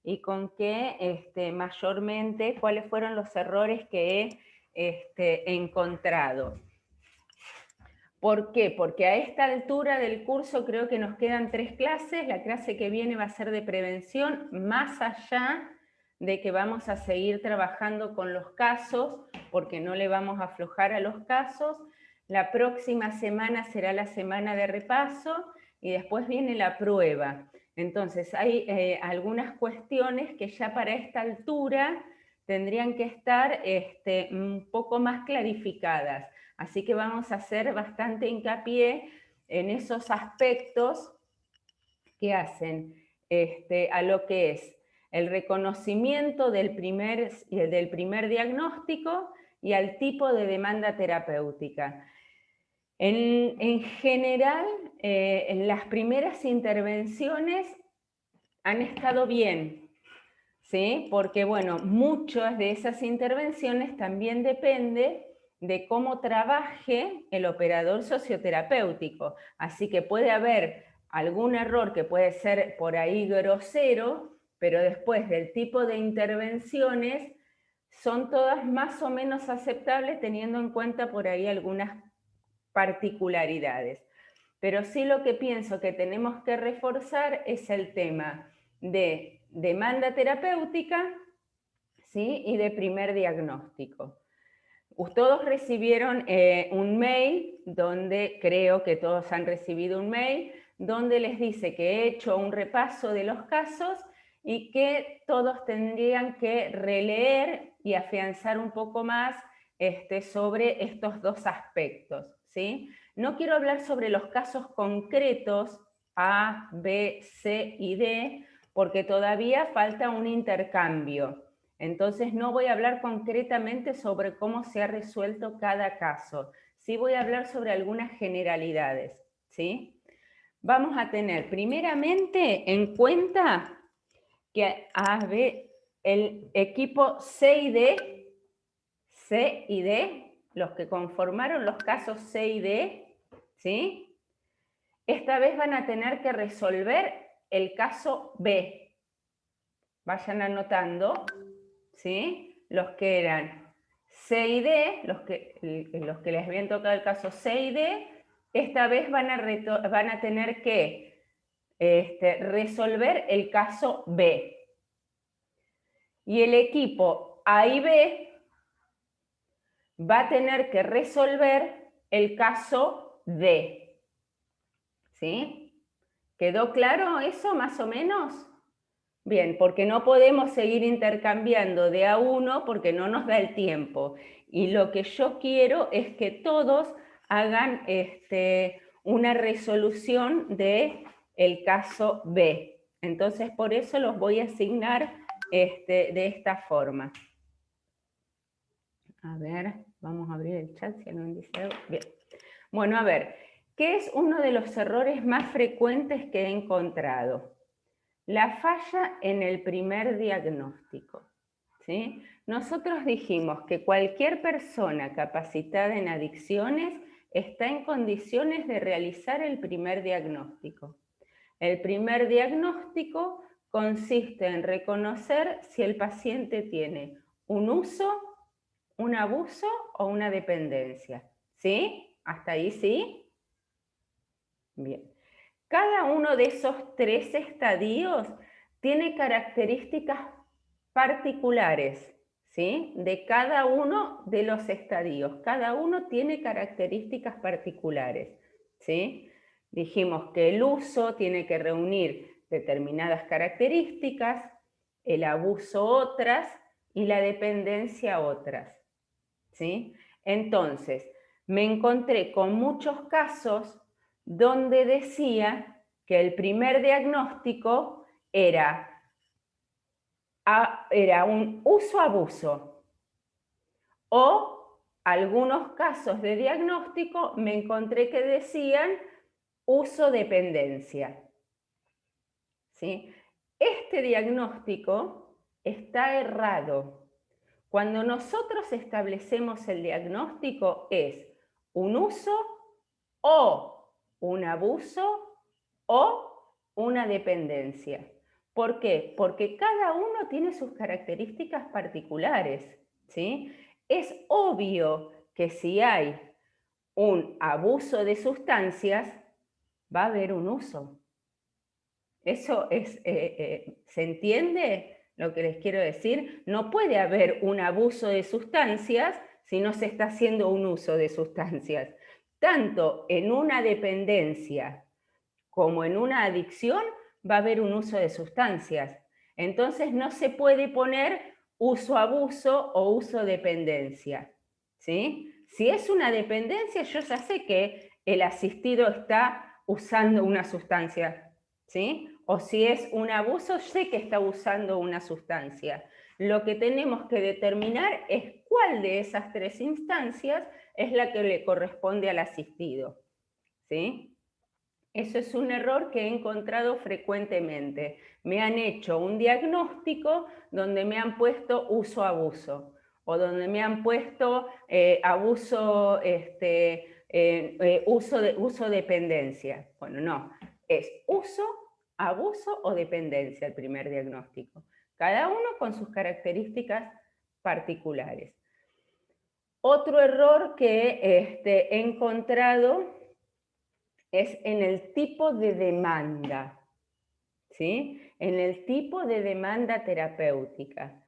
y con qué mayormente, cuáles fueron los errores que he encontrado. ¿Por qué? Porque a esta altura del curso creo que nos quedan 3 clases. La clase que viene va a ser de prevención, más allá de que vamos a seguir trabajando con los casos, porque no le vamos a aflojar a los casos. La próxima semana será la semana de repaso y después viene la prueba. Entonces hay algunas cuestiones que ya para esta altura tendrían que estar un poco más clarificadas. Así que vamos a hacer bastante hincapié en esos aspectos que hacen a lo que es el reconocimiento del primer diagnóstico y al tipo de demanda terapéutica. En general, en las primeras intervenciones han estado bien, ¿sí? Porque, bueno, muchas de esas intervenciones también depende de cómo trabaje el operador socioterapéutico. Así que puede haber algún error que puede ser por ahí grosero, pero después del tipo de intervenciones son todas más o menos aceptables teniendo en cuenta por ahí algunas particularidades. Pero sí lo que pienso que tenemos que reforzar es el tema de demanda terapéutica, ¿sí? Y de primer diagnóstico. Todos recibieron un mail, donde creo que todos han recibido un mail, donde les dice que he hecho un repaso de los casos y que todos tendrían que releer y afianzar un poco más sobre estos dos aspectos, ¿sí? No quiero hablar sobre los casos concretos A, B, C y D, porque todavía falta un intercambio. Entonces no voy a hablar concretamente sobre cómo se ha resuelto cada caso. Sí voy a hablar sobre algunas generalidades, ¿sí? Vamos a tener primeramente en cuenta que el equipo C y D, los que conformaron los casos C y D, ¿sí? Esta vez van a tener que resolver el caso B. Vayan anotando, ¿sí? Los que eran C y D, los que les habían tocado el caso C y D, esta vez van a tener que resolver el caso B. Y el equipo A y B va a tener que resolver el caso D. ¿Sí? ¿Quedó claro eso más o menos? Bien, porque no podemos seguir intercambiando de a uno porque no nos da el tiempo. Y lo que yo quiero es que todos hagan una resolución del caso B. Entonces, por eso los voy a asignar de esta forma. A ver, vamos a abrir el chat si alguien dice algo. Bien. Bueno, a ver, ¿qué es uno de los errores más frecuentes que he encontrado? La falla en el primer diagnóstico, ¿sí? Nosotros dijimos que cualquier persona capacitada en adicciones está en condiciones de realizar el primer diagnóstico. El primer diagnóstico consiste en reconocer si el paciente tiene un uso, un abuso o una dependencia. ¿Sí? ¿Hasta ahí sí? Bien. Cada uno de esos 3 estadios tiene características particulares, ¿sí? De cada uno de los estadios. Cada uno tiene características particulares, ¿sí? Dijimos que el uso tiene que reunir determinadas características, el abuso otras y la dependencia otras, ¿sí? Entonces, me encontré con muchos casos donde decía que el primer diagnóstico era un uso-abuso, o algunos casos de diagnóstico me encontré que decían uso-dependencia, ¿sí? Este diagnóstico está errado. Cuando nosotros establecemos el diagnóstico es un uso o un abuso o una dependencia. ¿Por qué? Porque cada uno tiene sus características particulares, ¿sí? Es obvio que si hay un abuso de sustancias, va a haber un uso. Eso es, ¿se entiende lo que les quiero decir? No puede haber un abuso de sustancias si no se está haciendo un uso de sustancias. Tanto en una dependencia como en una adicción va a haber un uso de sustancias. Entonces no se puede poner uso-abuso o uso-dependencia, ¿sí? Si es una dependencia, yo ya sé que el asistido está usando una sustancia, ¿sí? O si es un abuso, sé que está usando una sustancia. Lo que tenemos que determinar es cuál de esas tres instancias es la que le corresponde al asistido, ¿sí? Eso es un error que he encontrado frecuentemente. Me han hecho un diagnóstico donde me han puesto uso-abuso o donde me han puesto uso-dependencia. Bueno, no, es uso, abuso o dependencia el primer diagnóstico. Cada uno con sus características particulares. Otro error que he encontrado es en el tipo de demanda, ¿sí? En el tipo de demanda terapéutica.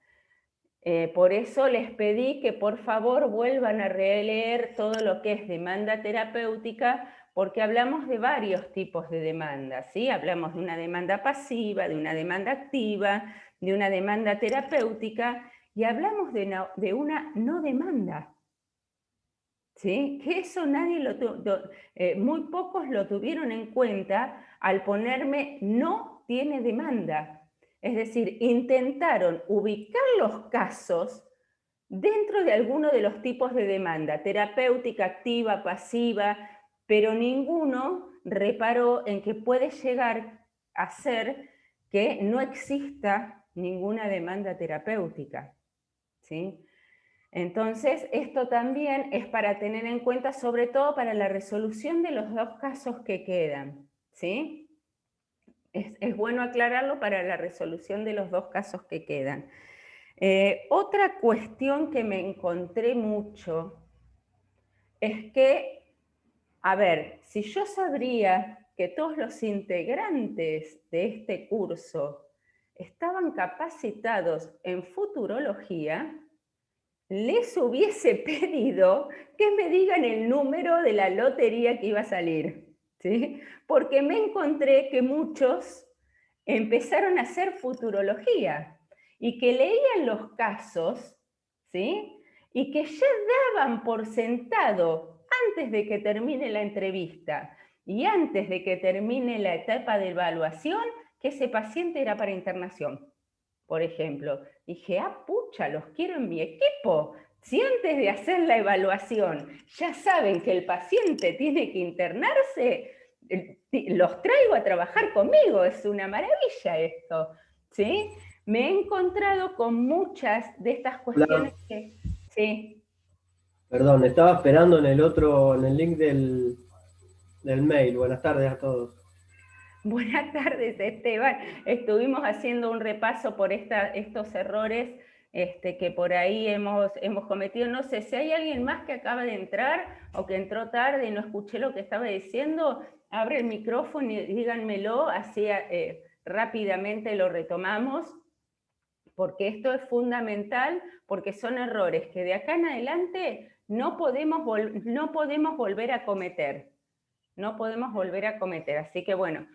Por eso les pedí que por favor vuelvan a releer todo lo que es demanda terapéutica, porque hablamos de varios tipos de demanda, ¿sí? Hablamos de una demanda pasiva, de una demanda activa, de una demanda terapéutica, y hablamos de una no demanda. ¿Sí? Que eso nadie muy pocos lo tuvieron en cuenta al ponerme no tiene demanda. Es decir, intentaron ubicar los casos dentro de alguno de los tipos de demanda, terapéutica, activa, pasiva, pero ninguno reparó en que puede llegar a ser que no exista ninguna demanda terapéutica, ¿sí? Entonces, esto también es para tener en cuenta, sobre todo para la resolución de los dos casos que quedan, ¿sí? Es bueno aclararlo para la resolución de los dos casos que quedan. Otra cuestión que me encontré mucho es que, a ver, si yo sabría que todos los integrantes de este curso estaban capacitados en futurología, les hubiese pedido que me digan el número de la lotería que iba a salir, ¿sí? Porque me encontré que muchos empezaron a hacer futurología y que leían los casos, ¿sí? Y que ya daban por sentado antes de que termine la entrevista y antes de que termine la etapa de evaluación que ese paciente era para internación. Por ejemplo, dije, pucha, los quiero en mi equipo. Si antes de hacer la evaluación ya saben que el paciente tiene que internarse, los traigo a trabajar conmigo. Es una maravilla esto, ¿sí? Me he encontrado con muchas de estas cuestiones que... Sí. Perdón, estaba esperando en el link del mail. Buenas tardes a todos. Buenas tardes, Esteban. Estuvimos haciendo un repaso por estos errores que por ahí hemos cometido. No sé si hay alguien más que acaba de entrar o que entró tarde y no escuché lo que estaba diciendo. Abre el micrófono y díganmelo, así rápidamente lo retomamos, porque esto es fundamental, porque son errores que de acá en adelante no podemos volver a cometer. No podemos volver a cometer. Así que bueno,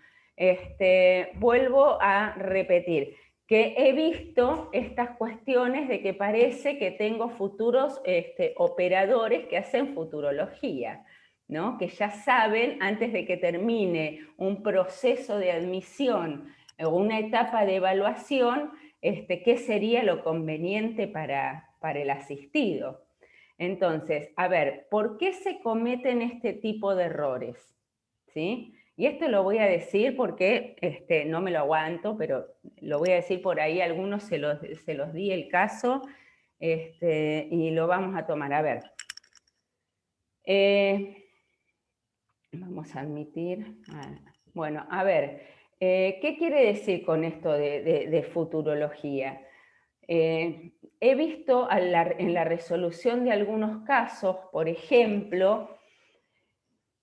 vuelvo a repetir que he visto estas cuestiones de que parece que tengo futuros operadores que hacen futurología, ¿no? Que ya saben antes de que termine un proceso de admisión o una etapa de evaluación, qué sería lo conveniente para el asistido. Entonces, a ver, ¿por qué se cometen este tipo de errores? ¿Sí? Y esto lo voy a decir porque no me lo aguanto, pero lo voy a decir por ahí, algunos se los di el caso y lo vamos a tomar. A ver, vamos a admitir, bueno, a ver, ¿Qué quiere decir con esto de futurología? He visto en la resolución de algunos casos, por ejemplo,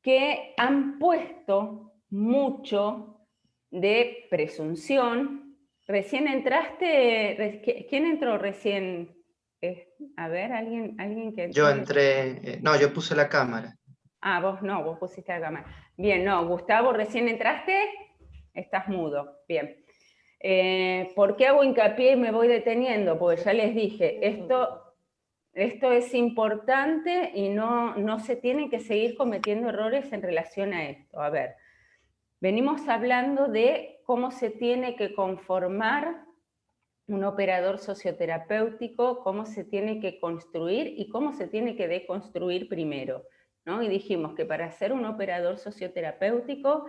que han puesto mucho de presunción. Recién entraste, ¿quién entró recién? A ver, alguien que Yo entró. entré, no, yo puse la cámara. Ah, vos no, vos pusiste la cámara. Bien, no, Gustavo, recién entraste, estás mudo. Bien. ¿Por qué hago hincapié y me voy deteniendo? Porque ya les dije, esto es importante y no se tienen que seguir cometiendo errores en relación a esto. A ver, venimos hablando de cómo se tiene que conformar un operador socioterapéutico, cómo se tiene que construir y cómo se tiene que deconstruir primero, ¿no? Y dijimos que para ser un operador socioterapéutico,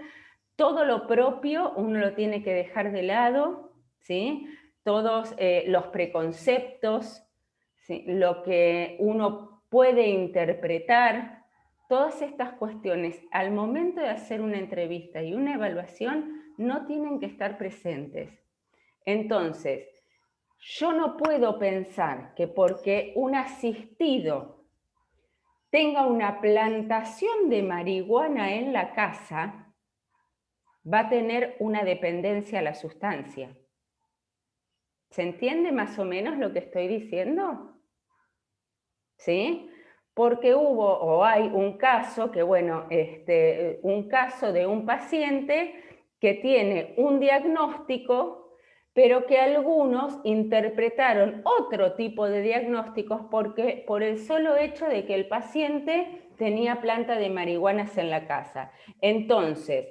todo lo propio uno lo tiene que dejar de lado, ¿sí? Todos los preconceptos, ¿sí? Lo que uno puede interpretar, todas estas cuestiones, al momento de hacer una entrevista y una evaluación, no tienen que estar presentes. Entonces, yo no puedo pensar que porque un asistido tenga una plantación de marihuana en la casa, va a tener una dependencia a la sustancia. ¿Se entiende más o menos lo que estoy diciendo? ¿Sí? Porque hubo o hay un caso que, bueno, un caso de un paciente que tiene un diagnóstico, pero que algunos interpretaron otro tipo de diagnósticos porque, por el solo hecho de que el paciente tenía planta de marihuanas en la casa. Entonces,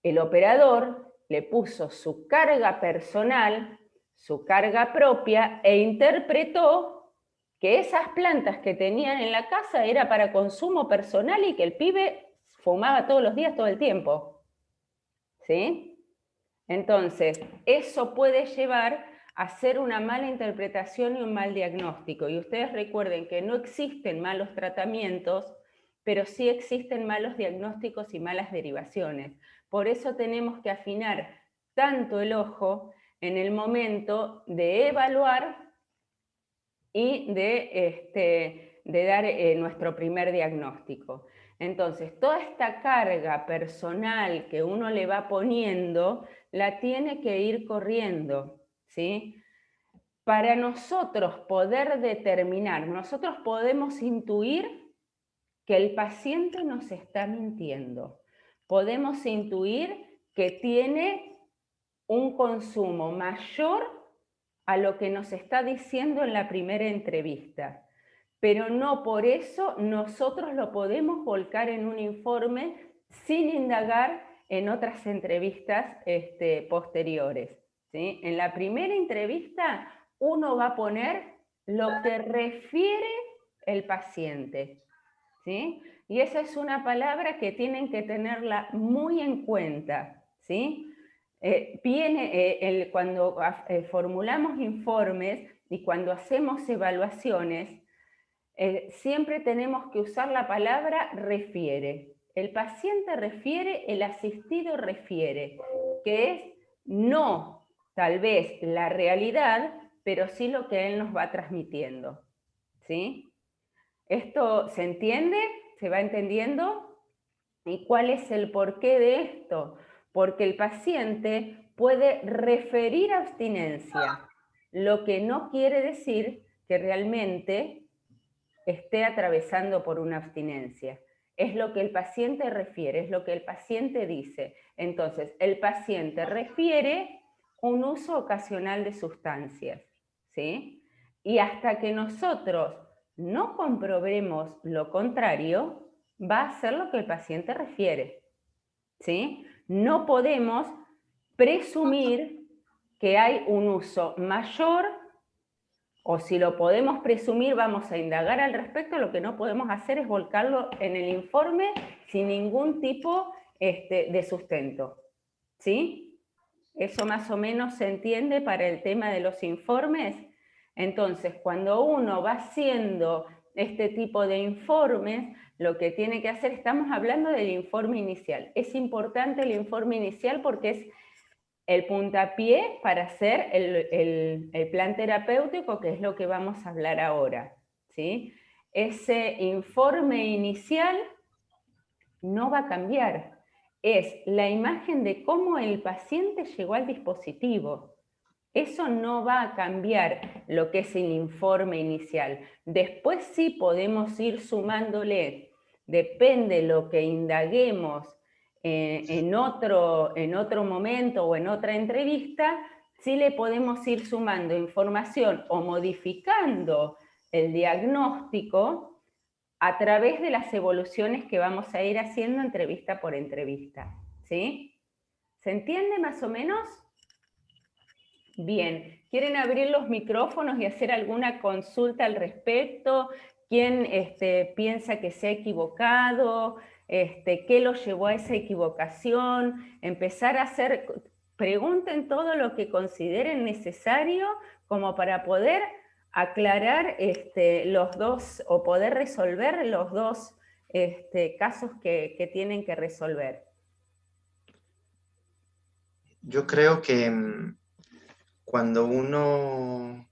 el operador le puso su carga personal, su carga propia, e interpretó que esas plantas que tenían en la casa era para consumo personal y que el pibe fumaba todos los días, todo el tiempo. ¿Sí? Entonces, eso puede llevar a hacer una mala interpretación y un mal diagnóstico. Y ustedes recuerden que no existen malos tratamientos, pero sí existen malos diagnósticos y malas derivaciones. Por eso tenemos que afinar tanto el ojo en el momento de evaluar y de dar nuestro primer diagnóstico. Entonces, toda esta carga personal que uno le va poniendo, la tiene que ir corriendo, ¿sí? Para nosotros poder determinar, nosotros podemos intuir que el paciente nos está mintiendo. Podemos intuir que tiene un consumo mayor a lo que nos está diciendo en la primera entrevista. Pero no por eso nosotros lo podemos volcar en un informe sin indagar en otras entrevistas posteriores, ¿sí? En la primera entrevista uno va a poner lo que refiere el paciente, ¿sí? Y esa es una palabra que tienen que tenerla muy en cuenta, ¿sí? Cuando formulamos informes y cuando hacemos evaluaciones, siempre tenemos que usar la palabra refiere. El paciente refiere, el asistido refiere, que es no tal vez la realidad, pero sí lo que él nos va transmitiendo, ¿sí? ¿Esto se entiende? ¿Se va entendiendo? ¿Y cuál es el porqué de esto? Porque el paciente puede referir abstinencia, lo que no quiere decir que realmente esté atravesando por una abstinencia. Es lo que el paciente refiere, es lo que el paciente dice. Entonces, el paciente refiere un uso ocasional de sustancias, ¿sí? Y hasta que nosotros no comprobemos lo contrario, va a ser lo que el paciente refiere, ¿sí? No podemos presumir que hay un uso mayor, o si lo podemos presumir, vamos a indagar al respecto. Lo que no podemos hacer es volcarlo en el informe sin ningún tipo de sustento, ¿sí? Eso más o menos se entiende para el tema de los informes. Entonces, cuando uno va haciendo este tipo de informes, lo que tiene que hacer, estamos hablando del informe inicial. Es importante el informe inicial porque es el puntapié para hacer el plan terapéutico, que es lo que vamos a hablar ahora, ¿sí? Ese informe inicial no va a cambiar. Es la imagen de cómo el paciente llegó al dispositivo. Eso no va a cambiar lo que es el informe inicial. Después sí podemos ir sumándole, depende lo que indaguemos en otro momento o en otra entrevista, sí le podemos ir sumando información o modificando el diagnóstico a través de las evoluciones que vamos a ir haciendo entrevista por entrevista. ¿Sí? ¿Se entiende más o menos? Bien, ¿quieren abrir los micrófonos y hacer alguna consulta al respecto? ¿Quién piensa que se ha equivocado? ¿Qué lo llevó a esa equivocación? Empezar a hacer, pregunten todo lo que consideren necesario como para poder aclarar los dos, o poder resolver los dos casos que tienen que resolver. Yo creo que cuando uno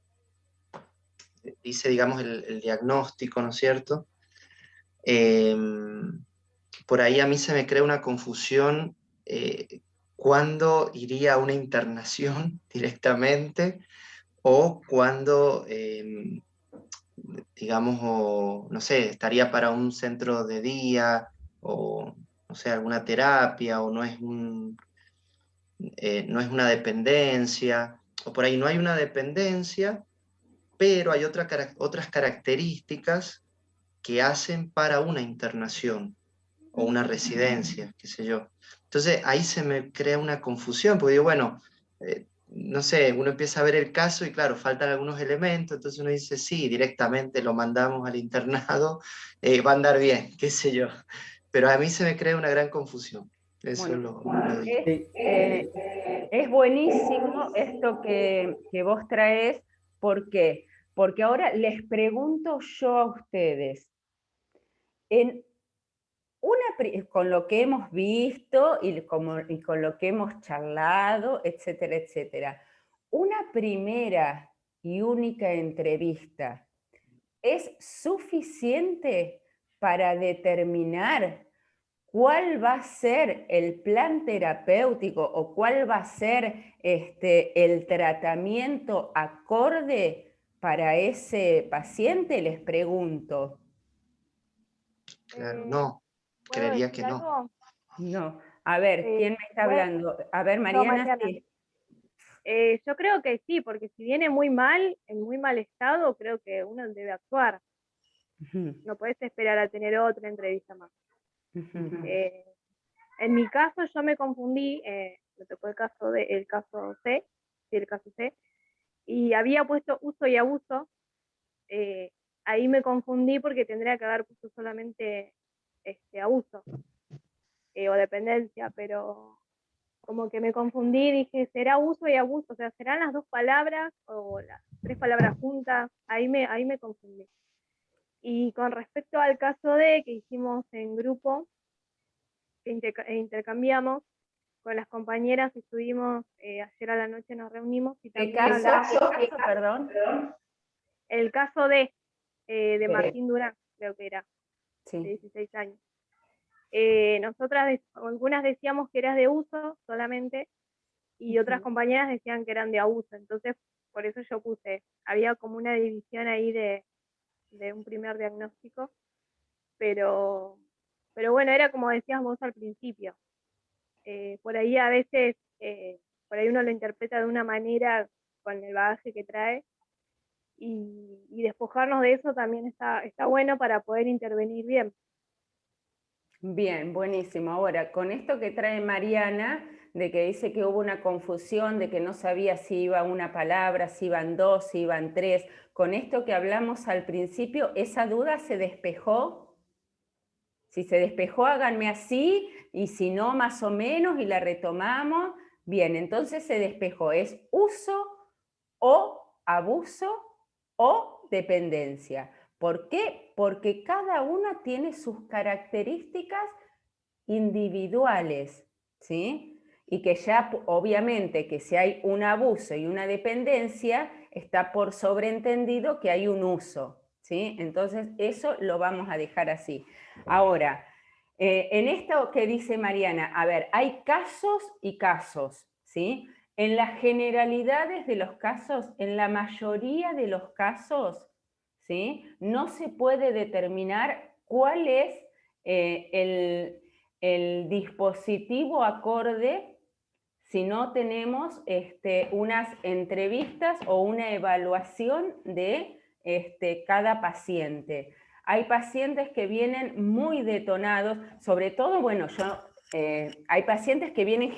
dice, digamos, el diagnóstico, ¿no es cierto? Por ahí a mí se me crea una confusión cuándo iría a una internación directamente o cuándo, digamos, no sé, estaría para un centro de día o, no sé, alguna terapia o no es no es una dependencia, o por ahí no hay una dependencia, pero hay otras características que hacen para una internación o una residencia, qué sé yo. Entonces ahí se me crea una confusión, porque digo, bueno, no sé, uno empieza a ver el caso y claro, faltan algunos elementos, entonces uno dice, sí, directamente lo mandamos al internado, va a andar bien, qué sé yo. Pero a mí se me crea una gran confusión. Eso Bueno, lo digo. es buenísimo esto que vos traes. ¿Por qué? Porque ahora les pregunto yo a ustedes, con lo que hemos visto y con lo que hemos charlado, etcétera, etcétera, una primera y única entrevista es suficiente para determinar cuál va a ser el plan terapéutico o cuál va a ser el tratamiento acorde para ese paciente, les pregunto. Claro, no, ¿Puedo creería que decir no. algo? No. A ver, ¿quién me está hablando? A ver, Yo, Mariana, Mariana. sí. Yo creo que sí, porque si viene muy mal, en muy mal estado, creo que uno debe actuar. Ujú, No puedes esperar a tener otra entrevista más. ujú. En mi caso, yo me confundí, me tocó el caso C, sí, el caso C, y había puesto uso y abuso. Ahí me confundí porque tendría que haber puesto solamente abuso o dependencia, pero como que me confundí, dije, ¿será uso y abuso? O sea, ¿serán las dos palabras o las tres palabras juntas? Ahí me confundí. Y con respecto al caso D que hicimos en grupo, que intercambiamos con las compañeras, estuvimos, ayer a la noche nos reunimos y ¿Qué también caso? hablamos. ¿Qué caso, perdón? El caso D de Sí. Martín Durán, creo que era, de Sí. 16 años. Nosotras, algunas decíamos que era de uso solamente, y otras compañeras decían que eran de abuso, entonces por eso yo puse, había como una división ahí de un primer diagnóstico, pero bueno, era como decías vos al principio, por ahí a veces, por ahí uno lo interpreta de una manera con el bagaje que trae, y despojarnos de eso también está bueno para poder intervenir bien. Bien, buenísimo. Ahora, con esto que trae Mariana, de que dice que hubo una confusión, de que no sabía si iba una palabra, si iban dos, si iban tres, con esto que hablamos al principio, ¿esa duda se despejó? Si se despejó, háganme así, y si no, más o menos, y la retomamos. Bien, entonces se despejó. ¿Es uso o abuso o dependencia? ¿Por qué? Porque cada una tiene sus características individuales, ¿sí? y que ya obviamente que si hay un abuso y una dependencia, está por sobreentendido que hay un uso, ¿sí? Entonces eso lo vamos a dejar así. Ahora, en esto que dice Mariana, a ver, hay casos y casos, ¿sí? En las generalidades de los casos, en la mayoría de los casos, ¿sí? No se puede determinar cuál es el dispositivo acorde si no tenemos unas entrevistas o una evaluación de cada paciente. Hay pacientes que vienen muy detonados, sobre todo, bueno, hay pacientes que vienen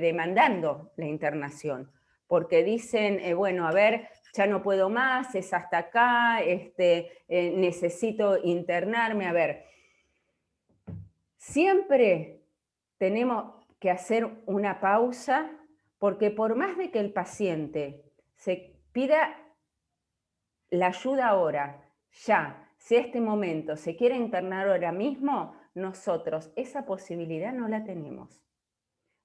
demandando la internación, porque dicen, bueno, a ver, ya no puedo más, es hasta acá, necesito internarme. A ver, siempre tenemos que hacer una pausa, porque por más de que el paciente se pida la ayuda ahora, ya, si este momento se quiere internar ahora mismo, nosotros esa posibilidad no la tenemos.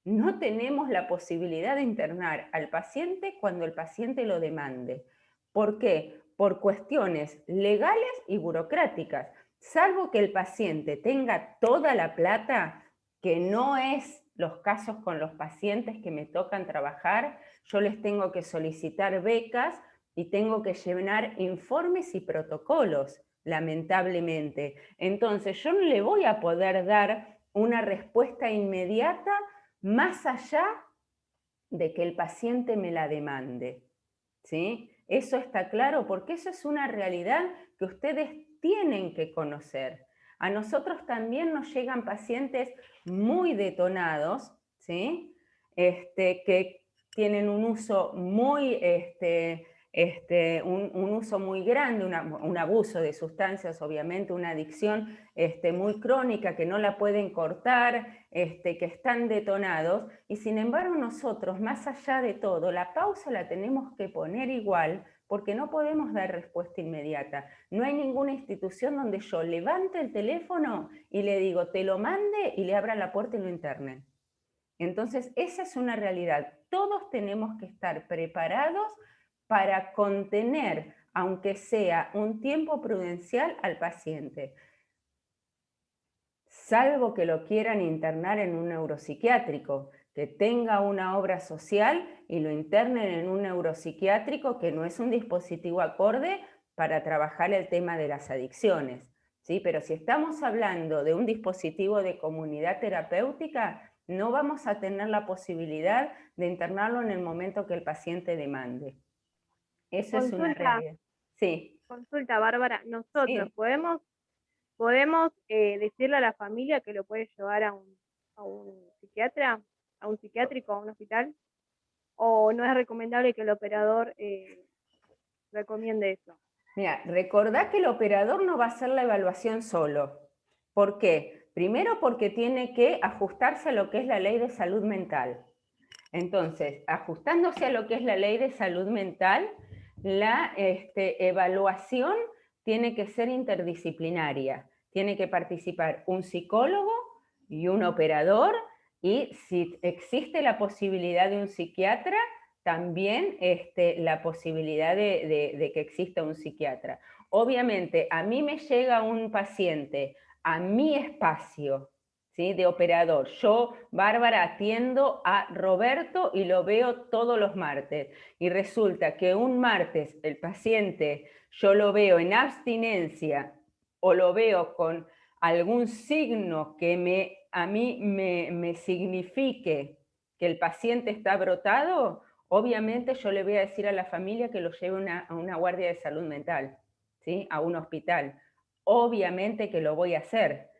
No tenemos la posibilidad de internar al paciente cuando el paciente lo demande. ¿Por qué? Por cuestiones legales y burocráticas. Salvo que el paciente tenga toda la plata, que no es los casos con los pacientes que me tocan trabajar, yo les tengo que solicitar becas y tengo que llenar informes y protocolos, lamentablemente. Entonces, yo no le voy a poder dar una respuesta inmediata más allá de que el paciente me la demande, ¿sí? Eso está claro, porque eso es una realidad que ustedes tienen que conocer. A nosotros también nos llegan pacientes muy detonados, ¿sí? Que tienen un uso muy, un uso muy grande, un abuso de sustancias, obviamente, una adicción muy crónica que no la pueden cortar, que están detonados, y sin embargo nosotros, más allá de todo, la pausa la tenemos que poner igual, porque no podemos dar respuesta inmediata. No hay ninguna institución donde yo levante el teléfono y le digo, te lo mande, y le abra la puerta y lo internen. Entonces, esa es una realidad. Todos tenemos que estar preparados para contener, aunque sea un tiempo prudencial, al paciente. Salvo que lo quieran internar en un neuropsiquiátrico, que tenga una obra social y lo internen en un neuropsiquiátrico, que no es un dispositivo acorde para trabajar el tema de las adicciones, ¿sí? Pero si estamos hablando de un dispositivo de comunidad terapéutica, no vamos a tener la posibilidad de internarlo en el momento que el paciente demande. Eso es una realidad. Sí. Consulta, Bárbara. Nosotros Sí. podemos decirle a la familia que lo puede llevar a un psiquiatra, a un psiquiátrico, a un hospital, o no es recomendable que el operador recomiende eso. Mira, recordá que el operador no va a hacer la evaluación solo. ¿Por qué? Primero porque tiene que ajustarse a lo que es la ley de salud mental. Entonces, ajustándose a lo que es la ley de salud mental, la evaluación tiene que ser interdisciplinaria. Tiene que participar un psicólogo y un operador, y si existe la posibilidad de un psiquiatra, también la posibilidad de que exista un psiquiatra. Obviamente, a mí me llega un paciente a mi espacio, ¿sí?, de operador. Yo, Bárbara, atiendo a Roberto y lo veo todos los martes. Y resulta que un martes el paciente yo lo veo en abstinencia o lo veo con algún signo que a mí me signifique que el paciente está brotado, obviamente yo le voy a decir a la familia que lo lleve a una guardia de salud mental, ¿sí?, a un hospital. Obviamente que lo voy a hacer.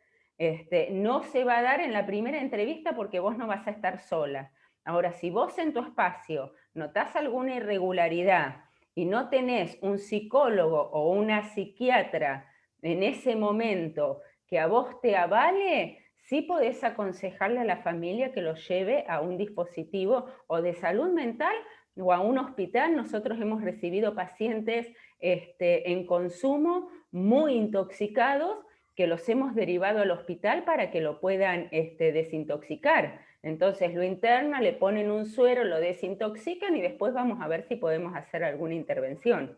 No se va a dar en la primera entrevista porque vos no vas a estar sola. Ahora, si vos en tu espacio notás alguna irregularidad y no tenés un psicólogo o una psiquiatra en ese momento que a vos te avale, sí podés aconsejarle a la familia que lo lleve a un dispositivo o de salud mental o a un hospital. Nosotros hemos recibido pacientes en consumo muy intoxicados que los hemos derivado al hospital para que lo puedan desintoxicar. Entonces lo internan, le ponen un suero, lo desintoxican y después vamos a ver si podemos hacer alguna intervención.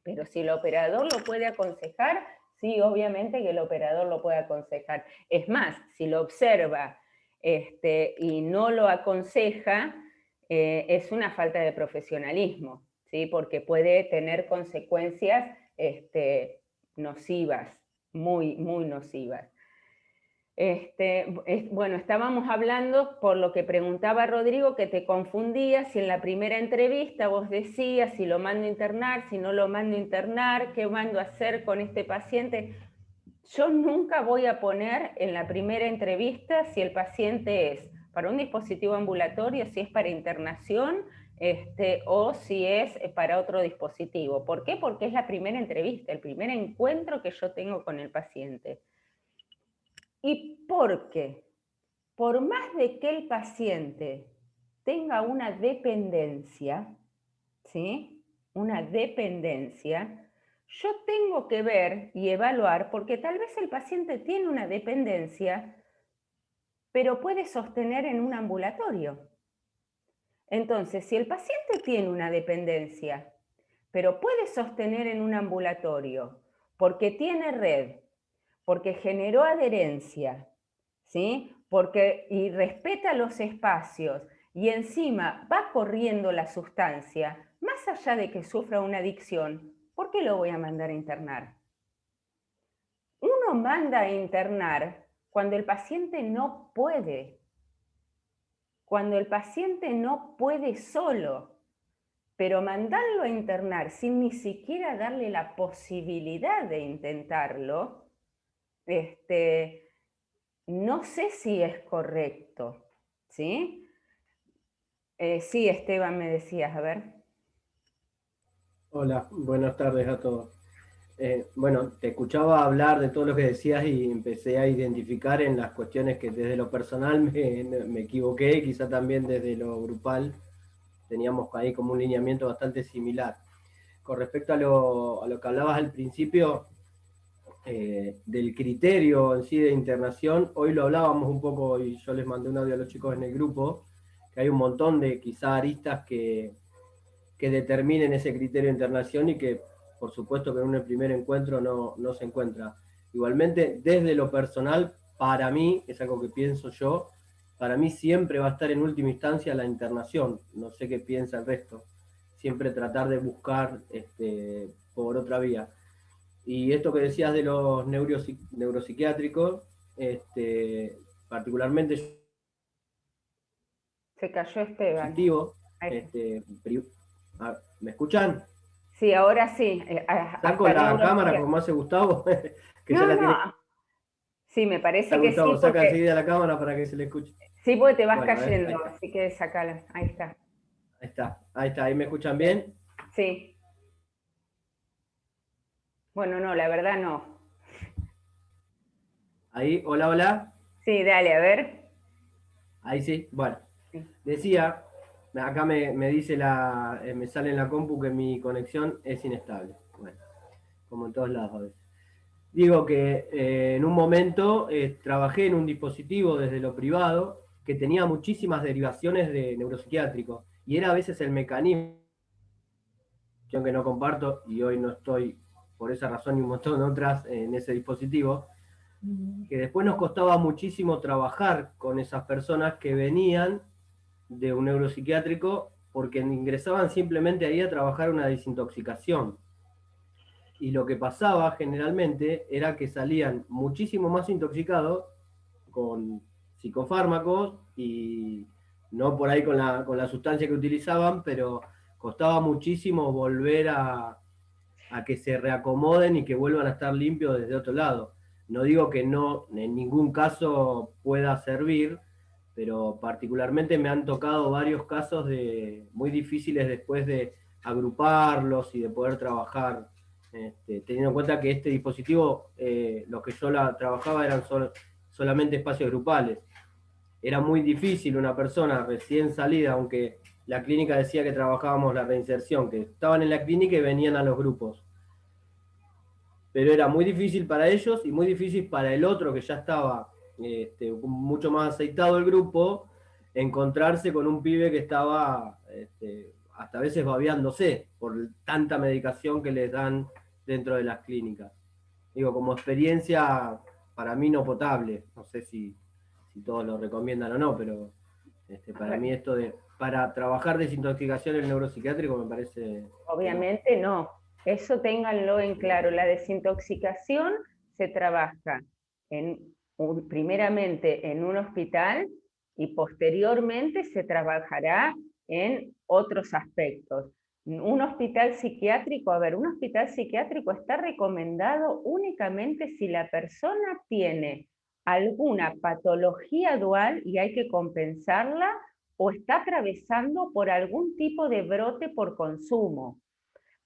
Pero si el operador lo puede aconsejar, sí, obviamente que el operador lo puede aconsejar. Es más, si lo observa y no lo aconseja, es una falta de profesionalismo, ¿sí? Porque puede tener consecuencias nocivas, muy, muy nocivas. Bueno, estábamos hablando, por lo que preguntaba Rodrigo, que te confundías si en la primera entrevista vos decías si lo mando a internar, si no lo mando a internar, qué mando a hacer con este paciente. Yo nunca voy a poner en la primera entrevista si el paciente es para un dispositivo ambulatorio, si es para internación, o si es para otro dispositivo. ¿Por qué? Porque es la primera entrevista, el primer encuentro que yo tengo con el paciente. Y porque, por más de que el paciente tenga una dependencia, ¿sí? Una dependencia, yo tengo que ver y evaluar, porque tal vez el paciente tiene una dependencia, pero puede sostener en un ambulatorio. Entonces, si el paciente tiene una dependencia, pero puede sostener en un ambulatorio, porque tiene red, porque generó adherencia, ¿sí? Y respeta los espacios, y encima va corriendo la sustancia, más allá de que sufra una adicción, ¿por qué lo voy a mandar a internar? Uno manda a internar cuando el paciente no puede, cuando el paciente no puede solo, pero mandarlo a internar sin ni siquiera darle la posibilidad de intentarlo, no sé si es correcto, ¿sí? Sí, Esteban, me decías, a ver. Hola, buenas tardes a todos. Bueno, te escuchaba hablar de todo lo que decías y empecé a identificar en las cuestiones que desde lo personal me equivoqué, y quizá también desde lo grupal teníamos ahí como un lineamiento bastante similar. Con respecto a lo que hablabas al principio, del criterio en sí de internación, hoy lo hablábamos un poco y yo les mandé un audio a los chicos en el grupo, que hay un montón de quizá aristas que determinen ese criterio de internación y que por supuesto que en un primer encuentro no se encuentra. Igualmente, desde lo personal, para mí, es algo que pienso yo, para mí siempre va a estar en última instancia la internación, no sé qué piensa el resto, siempre tratar de buscar por otra vía. Y esto que decías de los neuropsiquiátricos, particularmente Se cayó Esteban. positivo, ¿me escuchan? Sí, ahora sí. Saco la cámara como hace Gustavo, que no, ya la no. tiene. Sí, me parece que Gustavo, sí. saca enseguida la cámara para que se le escuche. Sí, porque te vas Bueno, cayendo, así que sacala. Ahí está. Ahí está. ¿Ahí me escuchan bien? Sí. Bueno, no, la verdad no. Ahí, hola, hola. Sí, dale, a ver. Ahí sí, bueno. Sí. Decía, acá me dice me sale en la compu que mi conexión es inestable. Bueno, como en todos lados a veces. Digo que en un momento trabajé en un dispositivo desde lo privado que tenía muchísimas derivaciones de neuropsiquiátrico y era a veces el mecanismo que no comparto y hoy no estoy por esa razón y un montón de otras en ese dispositivo, que después nos costaba muchísimo trabajar con esas personas que venían de un neuropsiquiátrico porque ingresaban simplemente ahí a trabajar una desintoxicación. Y lo que pasaba generalmente era que salían muchísimo más intoxicados con psicofármacos y no por ahí con la sustancia que utilizaban, pero costaba muchísimo volver a que se reacomoden y que vuelvan a estar limpios desde otro lado. No digo que no en ningún caso pueda servir, pero particularmente me han tocado varios casos muy difíciles después de agruparlos y de poder trabajar, teniendo en cuenta que este dispositivo, los que yo trabajaba eran solamente espacios grupales. Era muy difícil una persona recién salida, aunque la clínica decía que trabajábamos la reinserción, que estaban en la clínica y venían a los grupos. Pero era muy difícil para ellos y muy difícil para el otro que ya estaba mucho más aceitado el grupo, encontrarse con un pibe que estaba hasta a veces babeándose por tanta medicación que les dan dentro de las clínicas. Digo, como experiencia para mí no potable, no sé si todos lo recomiendan o no, pero para mí esto para trabajar desintoxicación en el neuropsiquiátrico me parece... Obviamente no, eso ténganlo en claro. La desintoxicación se trabaja primeramente en un hospital y posteriormente se trabajará en otros aspectos. Un hospital psiquiátrico, un hospital psiquiátrico está recomendado únicamente si la persona tiene alguna patología dual y hay que compensarla, o está atravesando por algún tipo de brote por consumo.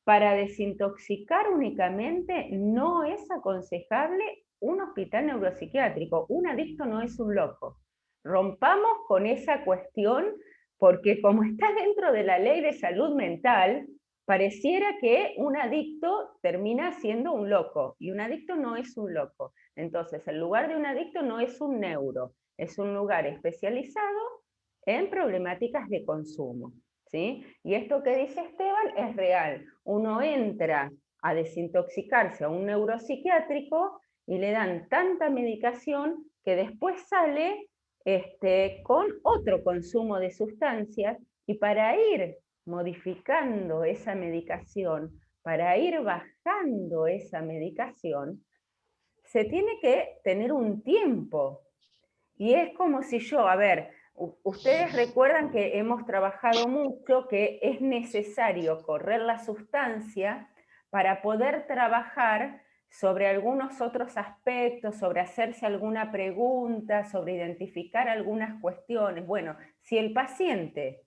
Para desintoxicar únicamente no es aconsejable un hospital neuropsiquiátrico. Un adicto no es un loco. Rompamos con esa cuestión, porque como está dentro de la ley de salud mental, pareciera que un adicto termina siendo un loco, y un adicto no es un loco. Entonces, el lugar de un adicto no es un neuro, es un lugar especializado en problemáticas de consumo, ¿sí? Y esto que dice Esteban es real. Uno entra a desintoxicarse a un neuropsiquiátrico y le dan tanta medicación que después sale con otro consumo de sustancias, y para ir modificando esa medicación, para ir bajando esa medicación, se tiene que tener un tiempo. Y es como si yo, ustedes recuerdan que hemos trabajado mucho que es necesario correr la sustancia para poder trabajar sobre algunos otros aspectos, sobre hacerse alguna pregunta, sobre identificar algunas cuestiones. Bueno, si el paciente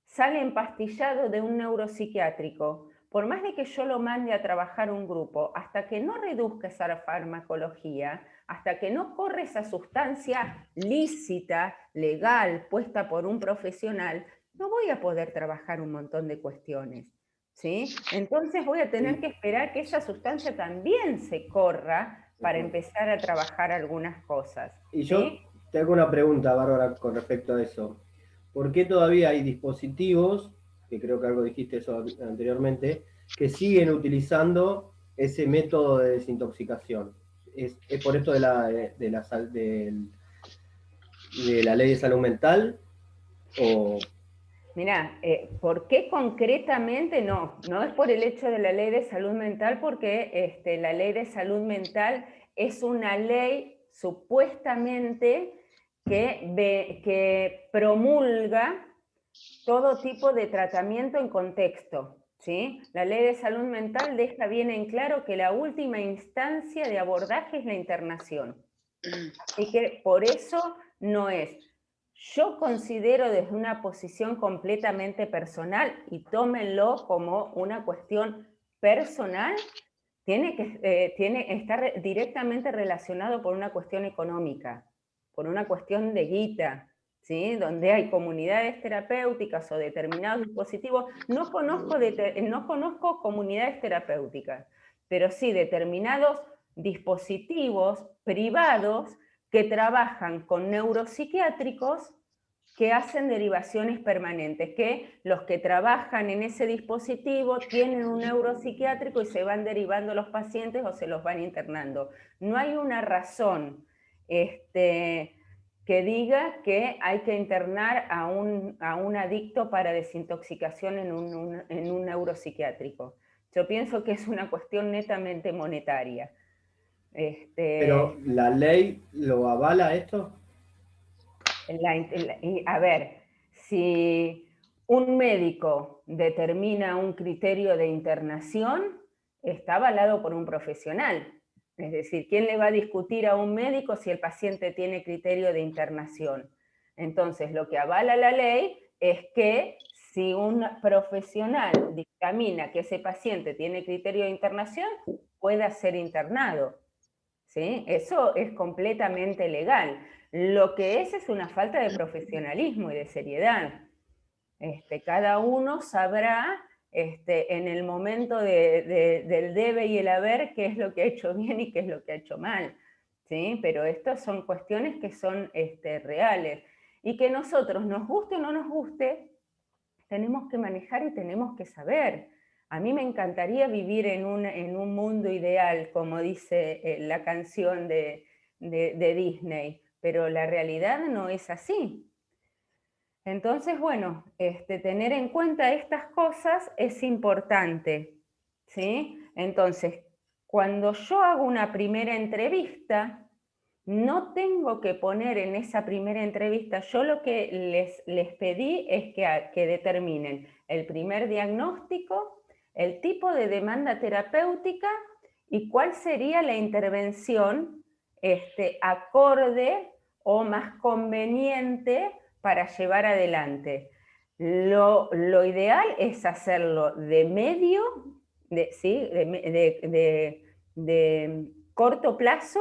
sale empastillado de un neuropsiquiátrico, por más de que yo lo mande a trabajar un grupo, hasta que no reduzca esa farmacología, hasta que no corre esa sustancia lícita, legal, puesta por un profesional, no voy a poder trabajar un montón de cuestiones, ¿sí? Entonces voy a tener que esperar que esa sustancia también se corra para empezar a trabajar algunas cosas, Y ¿sí? yo te hago una pregunta, Bárbara, con respecto a eso. ¿Por qué todavía hay dispositivos, que creo que algo dijiste eso anteriormente, que siguen utilizando ese método de desintoxicación? ¿Es por esto de la ley de salud mental? ¿O Mirá, ¿por qué concretamente no? No es por el hecho de la ley de salud mental, porque la ley de salud mental es una ley supuestamente que promulga todo tipo de tratamiento en contexto, ¿sí? La ley de salud mental deja bien en claro que la última instancia de abordaje es la internación. Y que por eso no es. Yo considero desde una posición completamente personal, y tómenlo como una cuestión personal, está directamente relacionado por una cuestión económica, por una cuestión de guita, ¿sí? Donde hay comunidades terapéuticas o determinados dispositivos. No conozco comunidades terapéuticas, pero sí determinados dispositivos privados que trabajan con neuropsiquiátricos, que hacen derivaciones permanentes, que los que trabajan en ese dispositivo tienen un neuropsiquiátrico y se van derivando los pacientes o se los van internando. No hay una razón que diga que hay que internar a un adicto para desintoxicación en un neuropsiquiátrico. Yo pienso que es una cuestión netamente monetaria. pero la ley lo avala esto? Si un médico determina un criterio de internación, está avalado por un profesional. Es decir, ¿quién le va a discutir a un médico si el paciente tiene criterio de internación? Entonces, lo que avala la ley es que si un profesional dictamina que ese paciente tiene criterio de internación, pueda ser internado, ¿sí? Eso es completamente legal. Lo que es una falta de profesionalismo y de seriedad. Cada uno sabrá en el momento del debe y el haber qué es lo que ha hecho bien y qué es lo que ha hecho mal. ¿sí? Pero estas son cuestiones que son reales y que nosotros, nos guste o no nos guste, tenemos que manejar y tenemos que saber. A mí me encantaría vivir en un mundo ideal, como dice la canción de Disney, pero la realidad no es así. Entonces, bueno, tener en cuenta estas cosas es importante, ¿sí? Entonces, cuando yo hago una primera entrevista, no tengo que poner en esa primera entrevista, yo lo que les pedí es que determinen el primer diagnóstico, el tipo de demanda terapéutica y cuál sería la intervención acorde o más conveniente para llevar adelante. Lo ideal es hacerlo de medio, ¿sí? de corto plazo,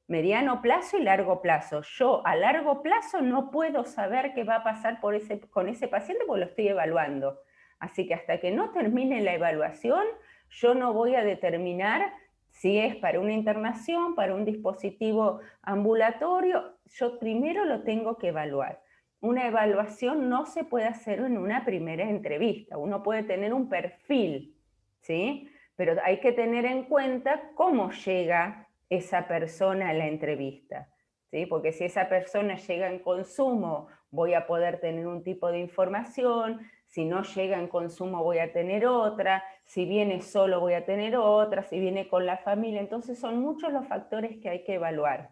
mediano plazo y largo plazo. Yo a largo plazo no puedo saber qué va a pasar con ese paciente porque lo estoy evaluando. Así que hasta que no termine la evaluación, yo no voy a determinar si es para una internación, para un dispositivo ambulatorio. Yo primero lo tengo que evaluar. Una evaluación no se puede hacer en una primera entrevista. Uno puede tener un perfil, ¿sí? Pero hay que tener en cuenta cómo llega esa persona a la entrevista, ¿sí? Porque si esa persona llega en consumo, voy a poder tener un tipo de información, si no llega en consumo voy a tener otra, si viene solo voy a tener otra, si viene con la familia, entonces son muchos los factores que hay que evaluar,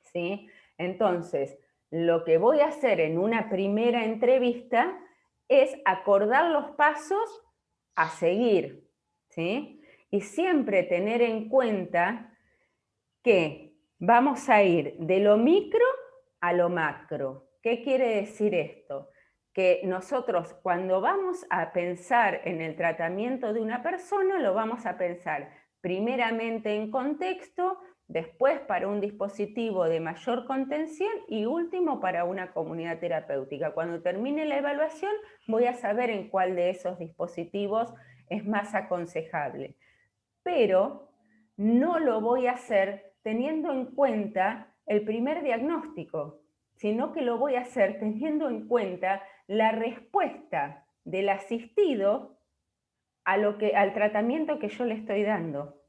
¿sí? Entonces, lo que voy a hacer en una primera entrevista es acordar los pasos a seguir, ¿sí? Y siempre tener en cuenta que vamos a ir de lo micro a lo macro. ¿Qué quiere decir esto? Que nosotros cuando vamos a pensar en el tratamiento de una persona, lo vamos a pensar primeramente en contexto, después para un dispositivo de mayor contención y último para una comunidad terapéutica. Cuando termine la evaluación voy a saber en cuál de esos dispositivos es más aconsejable. Pero no lo voy a hacer teniendo en cuenta el primer diagnóstico, sino que lo voy a hacer teniendo en cuenta la respuesta del asistido al tratamiento que yo le estoy dando,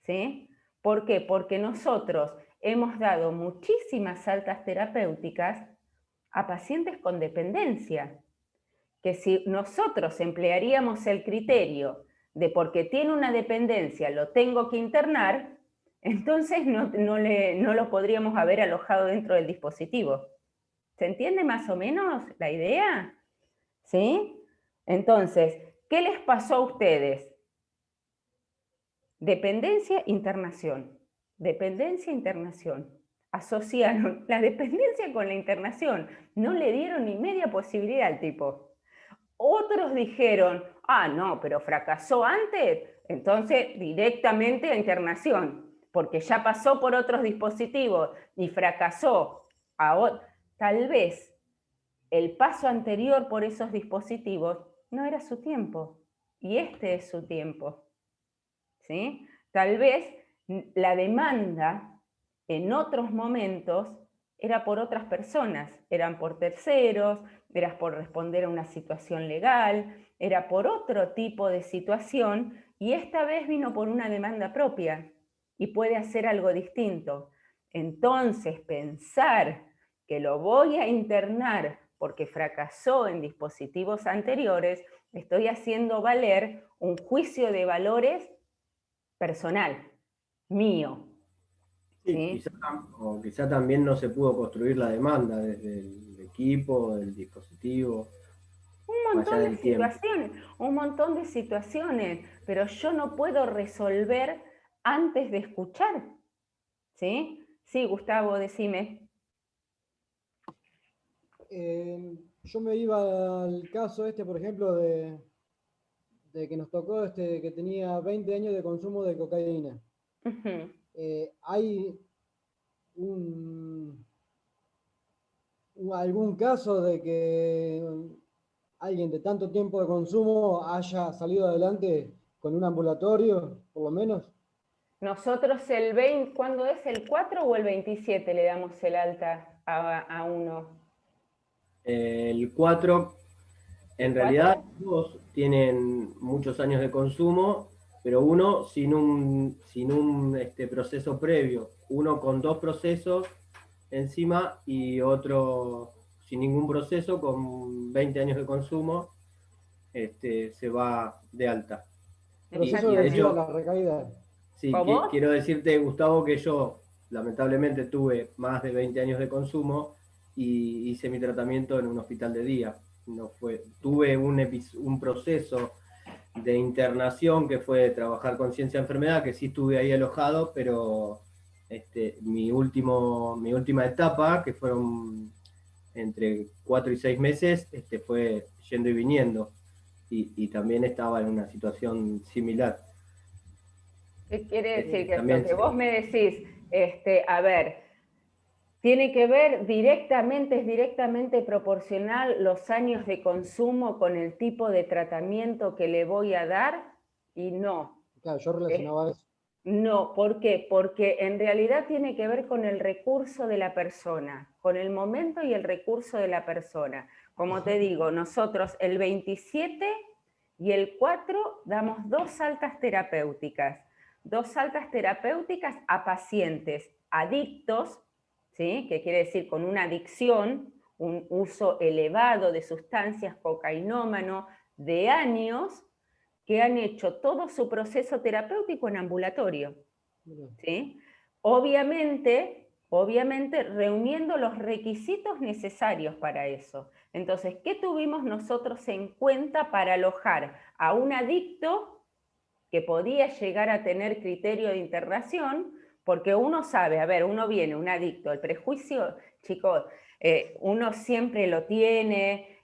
¿sí? ¿Por qué? Porque nosotros hemos dado muchísimas altas terapéuticas a pacientes con dependencia, que si nosotros emplearíamos el criterio de porque tiene una dependencia lo tengo que internar, entonces no lo podríamos haber alojado dentro del dispositivo. ¿Se entiende más o menos la idea? ¿Sí? Entonces, ¿qué les pasó a ustedes? Dependencia, internación. Dependencia, internación. Asociaron la dependencia con la internación. No le dieron ni media posibilidad al tipo. Otros dijeron, ah, no, pero fracasó antes, entonces directamente a internación, porque ya pasó por otros dispositivos y fracasó. Tal vez el paso anterior por esos dispositivos no era su tiempo, y este es su tiempo, ¿sí? Tal vez la demanda en otros momentos era por otras personas, eran por terceros, era por responder a una situación legal, era por otro tipo de situación, y esta vez vino por una demanda propia y puede hacer algo distinto. Entonces, pensar que lo voy a internar porque fracasó en dispositivos anteriores, estoy haciendo valer un juicio de valores personal, mío. Sí, ¿Sí? quizá también no se pudo construir la demanda desde el equipo, el dispositivo, más allá del tiempo. Un montón de situaciones, pero yo no puedo resolver antes de escuchar. ¿Sí? Sí, Gustavo, decime. Yo me iba al caso por ejemplo, de que nos tocó que tenía 20 años de consumo de cocaína. Uh-huh. ¿Hay algún caso de que alguien de tanto tiempo de consumo haya salido adelante con un ambulatorio, por lo menos? Nosotros el 20, ¿cuándo es? ¿El 4 o el 27 le damos el alta a uno? El 4, en realidad, dos tienen muchos años de consumo, pero uno sin un proceso previo. Uno con 2 procesos encima y otro sin ningún proceso, con 20 años de consumo, se va de alta. Proceso Y de vencido a hecho, la recaída. sí, ¿Cómo? quiero decirte, Gustavo, que yo lamentablemente tuve más de 20 años de consumo y hice mi tratamiento en un hospital de día. Tuve un proceso de internación que fue trabajar con ciencia de enfermedad, que sí estuve ahí alojado, pero mi última etapa, que fueron entre 4 y 6 meses, fue yendo y viniendo. Y también estaba en una situación similar. ¿Qué quiere decir? Que lo También que vos me decís, a ver, tiene que ver es directamente proporcional los años de consumo con el tipo de tratamiento que le voy a dar, y no. Claro, yo relacionaba eso. No, ¿por qué? Porque en realidad tiene que ver con el recurso de la persona, con el momento y el recurso de la persona. Como te digo, nosotros el 27 y el 4 damos 2 altas terapéuticas. 2 altas terapéuticas a pacientes adictos, ¿sí? Que quiere decir con una adicción, un uso elevado de sustancias, cocainómano, de años, que han hecho todo su proceso terapéutico en ambulatorio, ¿sí? Obviamente reuniendo los requisitos necesarios para eso. Entonces, ¿qué tuvimos nosotros en cuenta para alojar a un adicto que podía llegar a tener criterio de internación? Porque uno sabe, a ver, uno viene, un adicto, el prejuicio, chicos, uno siempre lo tiene,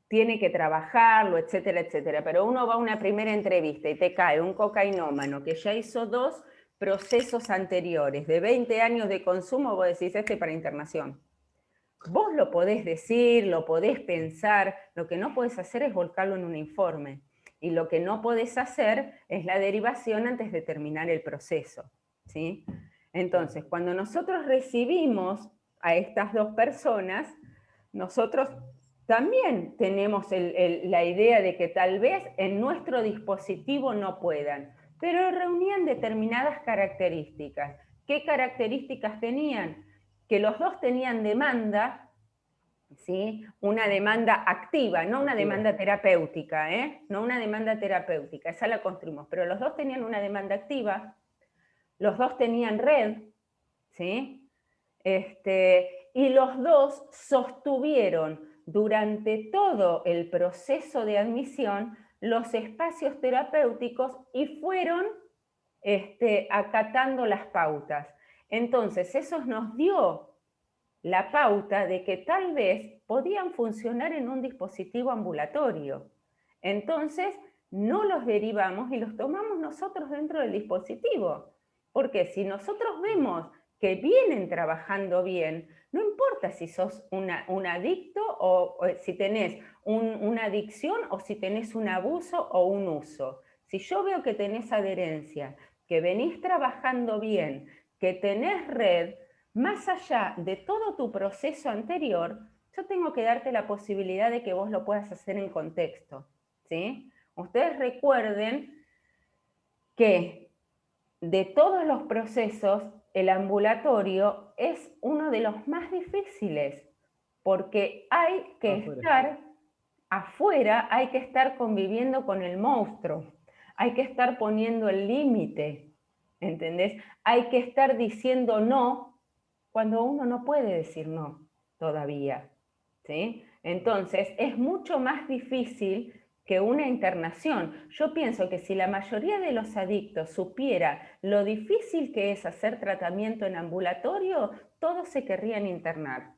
tiene que trabajarlo, etcétera, etcétera. Pero uno va a una primera entrevista y te cae un cocainómano que ya hizo 2 procesos anteriores de 20 años de consumo, vos decís, para internación. Vos lo podés decir, lo podés pensar, lo que no podés hacer es volcarlo en un informe. Y lo que no podés hacer es la derivación antes de terminar el proceso, ¿sí? Entonces, cuando nosotros recibimos a estas 2 personas, nosotros también tenemos la idea de que tal vez en nuestro dispositivo no puedan, pero reunían determinadas características. ¿Qué características tenían? Que los 2 tenían demanda, ¿sí? Una demanda activa, no una demanda terapéutica, no una demanda terapéutica, esa la construimos, pero los 2 tenían una demanda activa, los 2 tenían red, ¿sí? Y los 2 sostuvieron durante todo el proceso de admisión los espacios terapéuticos y fueron acatando las pautas. Entonces, eso nos dio la pauta de que tal vez podían funcionar en un dispositivo ambulatorio. Entonces, no los derivamos y los tomamos nosotros dentro del dispositivo. Porque si nosotros vemos que vienen trabajando bien, no importa si sos un adicto o si tenés una adicción o si tenés un abuso o un uso. Si yo veo que tenés adherencia, que venís trabajando bien, que tenés red, más allá de todo tu proceso anterior, yo tengo que darte la posibilidad de que vos lo puedas hacer en contexto, ¿sí? Ustedes recuerden que de todos los procesos, el ambulatorio es uno de los más difíciles, porque hay que estar afuera, hay que estar conviviendo con el monstruo, hay que estar poniendo el límite, ¿entendés? Hay que estar diciendo no cuando uno no puede decir no todavía, ¿sí? Entonces, es mucho más difícil que una internación. Yo pienso que si la mayoría de los adictos supiera lo difícil que es hacer tratamiento en ambulatorio, todos se querrían internar.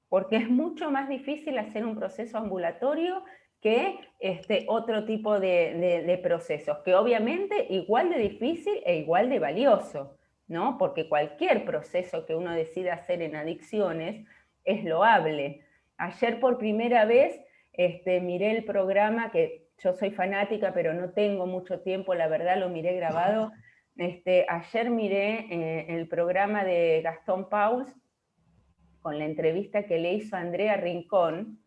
Porque es mucho más difícil hacer un proceso ambulatorio que otro tipo de procesos, que obviamente igual de difícil e igual de valioso, ¿no? Porque cualquier proceso que uno decida hacer en adicciones es loable. Ayer por primera vez miré el programa que yo soy fanática, pero no tengo mucho tiempo, la verdad lo miré grabado. Ayer miré el programa de Gastón Pauls con la entrevista que le hizo a Andrea Rincón,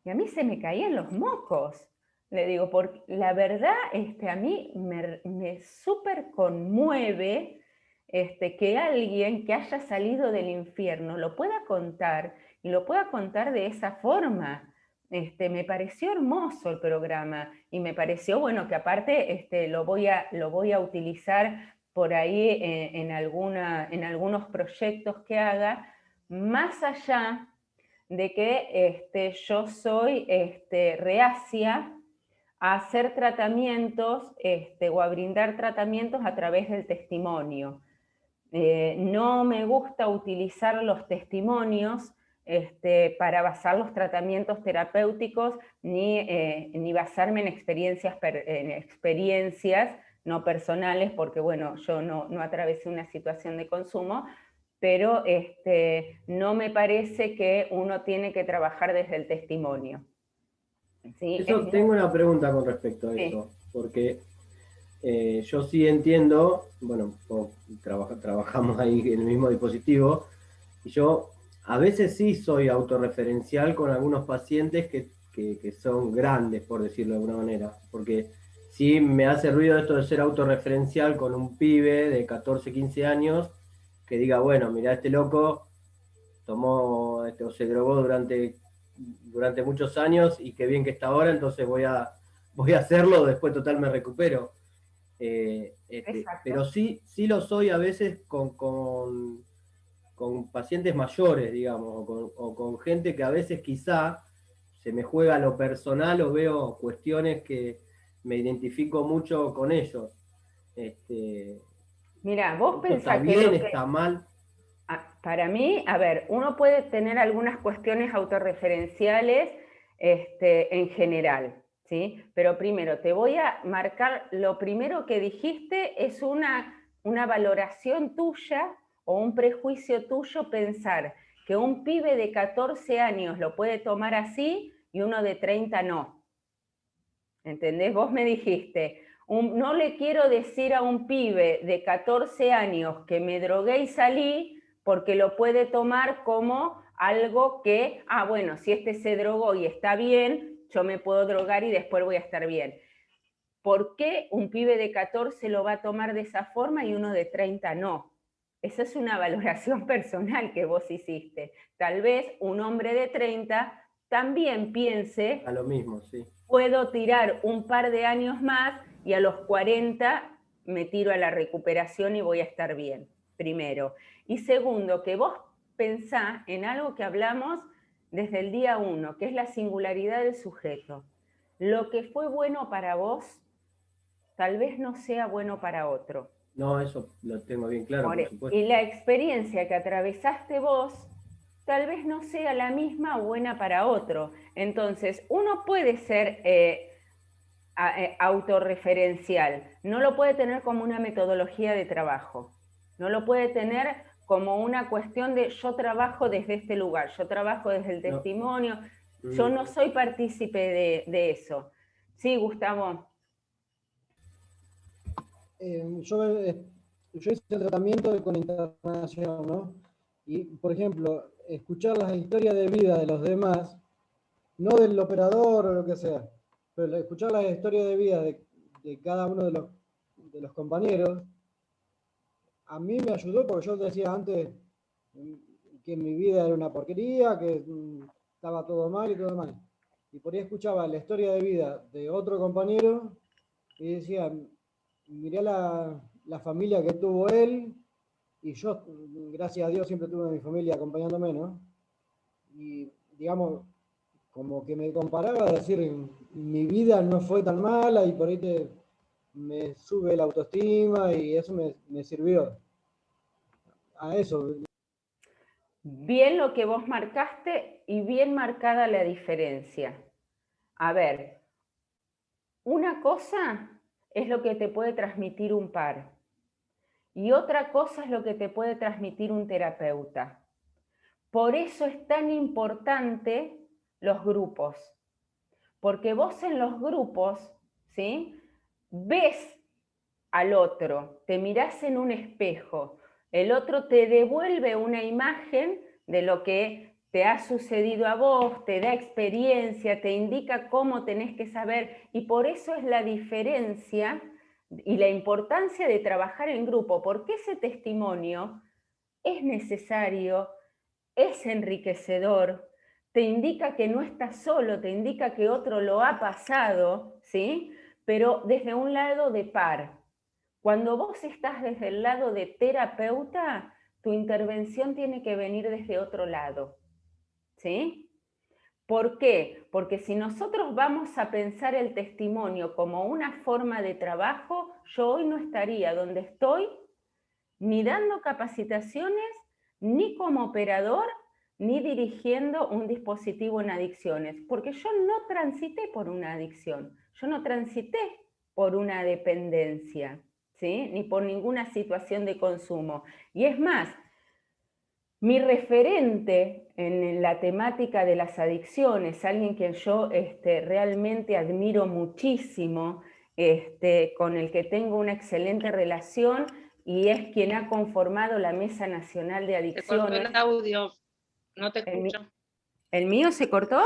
y a mí se me caían los mocos. Le digo, porque la verdad, a mí me súper conmueve que alguien que haya salido del infierno lo pueda contar, y lo pueda contar de esa forma. Me pareció hermoso el programa, y me pareció, bueno, que aparte lo voy a utilizar por ahí en algunos proyectos que haga, más allá de que yo soy reacia a hacer tratamientos o a brindar tratamientos a través del testimonio. No me gusta utilizar los testimonios para basar los tratamientos terapéuticos, ni basarme en experiencias no personales, porque bueno, yo no atravesé una situación de consumo, pero no me parece que uno tiene que trabajar desde el testimonio. ¿Sí? Tengo una pregunta con respecto a eso, porque yo sí entiendo, bueno, trabajamos ahí en el mismo dispositivo, y yo a veces sí soy autorreferencial con algunos pacientes que son grandes, por decirlo de alguna manera, porque sí me hace ruido esto de ser autorreferencial con un pibe de 14, 15 años, que diga, bueno, mira, este loco tomó o se drogó durante muchos años y qué bien que está ahora, entonces voy a hacerlo, después total me recupero. Pero sí lo soy a veces con pacientes mayores, digamos, o con gente que a veces quizá se me juega a lo personal o veo cuestiones que me identifico mucho con ellos. Mira, vos ¿Está pensás que bien, está mal? Para mí, a ver, uno puede tener algunas cuestiones autorreferenciales en general, ¿sí? Pero primero, te voy a marcar, lo primero que dijiste es una valoración tuya o un prejuicio tuyo pensar que un pibe de 14 años lo puede tomar así y uno de 30 no. ¿Entendés? Vos me dijiste, no le quiero decir a un pibe de 14 años que me drogué y salí, porque lo puede tomar como algo que, bueno, si se drogó y está bien, yo me puedo drogar y después voy a estar bien. ¿Por qué un pibe de 14 lo va a tomar de esa forma y uno de 30 no? Esa es una valoración personal que vos hiciste. Tal vez un hombre de 30 también piense A lo mismo, sí. Puedo tirar un par de años más y a los 40 me tiro a la recuperación y voy a estar bien, primero. Y segundo, que vos pensás en algo que hablamos desde el día 1, que es la singularidad del sujeto. Lo que fue bueno para vos, tal vez no sea bueno para otro. No, eso lo tengo bien claro, por supuesto. Y la experiencia que atravesaste vos, tal vez no sea la misma o buena para otro. Entonces, uno puede ser autorreferencial, no lo puede tener como una metodología de trabajo, no lo puede tener como una cuestión de yo trabajo desde este lugar, yo trabajo desde el testimonio, yo no soy partícipe de eso. Sí, Gustavo. Yo hice el tratamiento con internación, ¿no? Y, por ejemplo, escuchar las historias de vida de los demás, no del operador o lo que sea, pero escuchar las historias de vida de cada uno de los compañeros, a mí me ayudó porque yo decía antes que mi vida era una porquería, que estaba todo mal y todo mal. Y por ahí escuchaba la historia de vida de otro compañero y decía, mirá la familia que tuvo él, y yo, gracias a Dios, siempre tuve a mi familia acompañándome, ¿no? Y, digamos, como que me comparaba a decir, mi vida no fue tan mala y por ahí me sube la autoestima y eso me sirvió a eso. Bien lo que vos marcaste y bien marcada la diferencia. A ver, una cosa es lo que te puede transmitir un par y otra cosa es lo que te puede transmitir un terapeuta. Por eso es tan importante los grupos, Porque vos en los grupos, ¿sí?, ves al otro, te mirás en un espejo, el otro te devuelve una imagen de lo que te ha sucedido a vos, te da experiencia, te indica cómo tenés que saber, y por eso es la diferencia y la importancia de trabajar en grupo, porque ese testimonio es necesario, es enriquecedor, te indica que no estás solo, te indica que otro lo ha pasado, ¿sí?, pero desde un lado de par. Cuando vos estás desde el lado de terapeuta, tu intervención tiene que venir desde otro lado, ¿sí? ¿Por qué? Porque si nosotros vamos a pensar el testimonio como una forma de trabajo, yo hoy no estaría donde estoy, ni dando capacitaciones, ni como operador, ni dirigiendo un dispositivo en adicciones, porque yo no transité por una adicción, yo no transité por una dependencia, ¿sí?, ni por ninguna situación de consumo. Y es más, mi referente en la temática de las adicciones, alguien que yo realmente admiro muchísimo, con el que tengo una excelente relación, y es quien ha conformado la Mesa Nacional de Se cortó Adicciones. el audio, no te escucho. ¿El mío se cortó?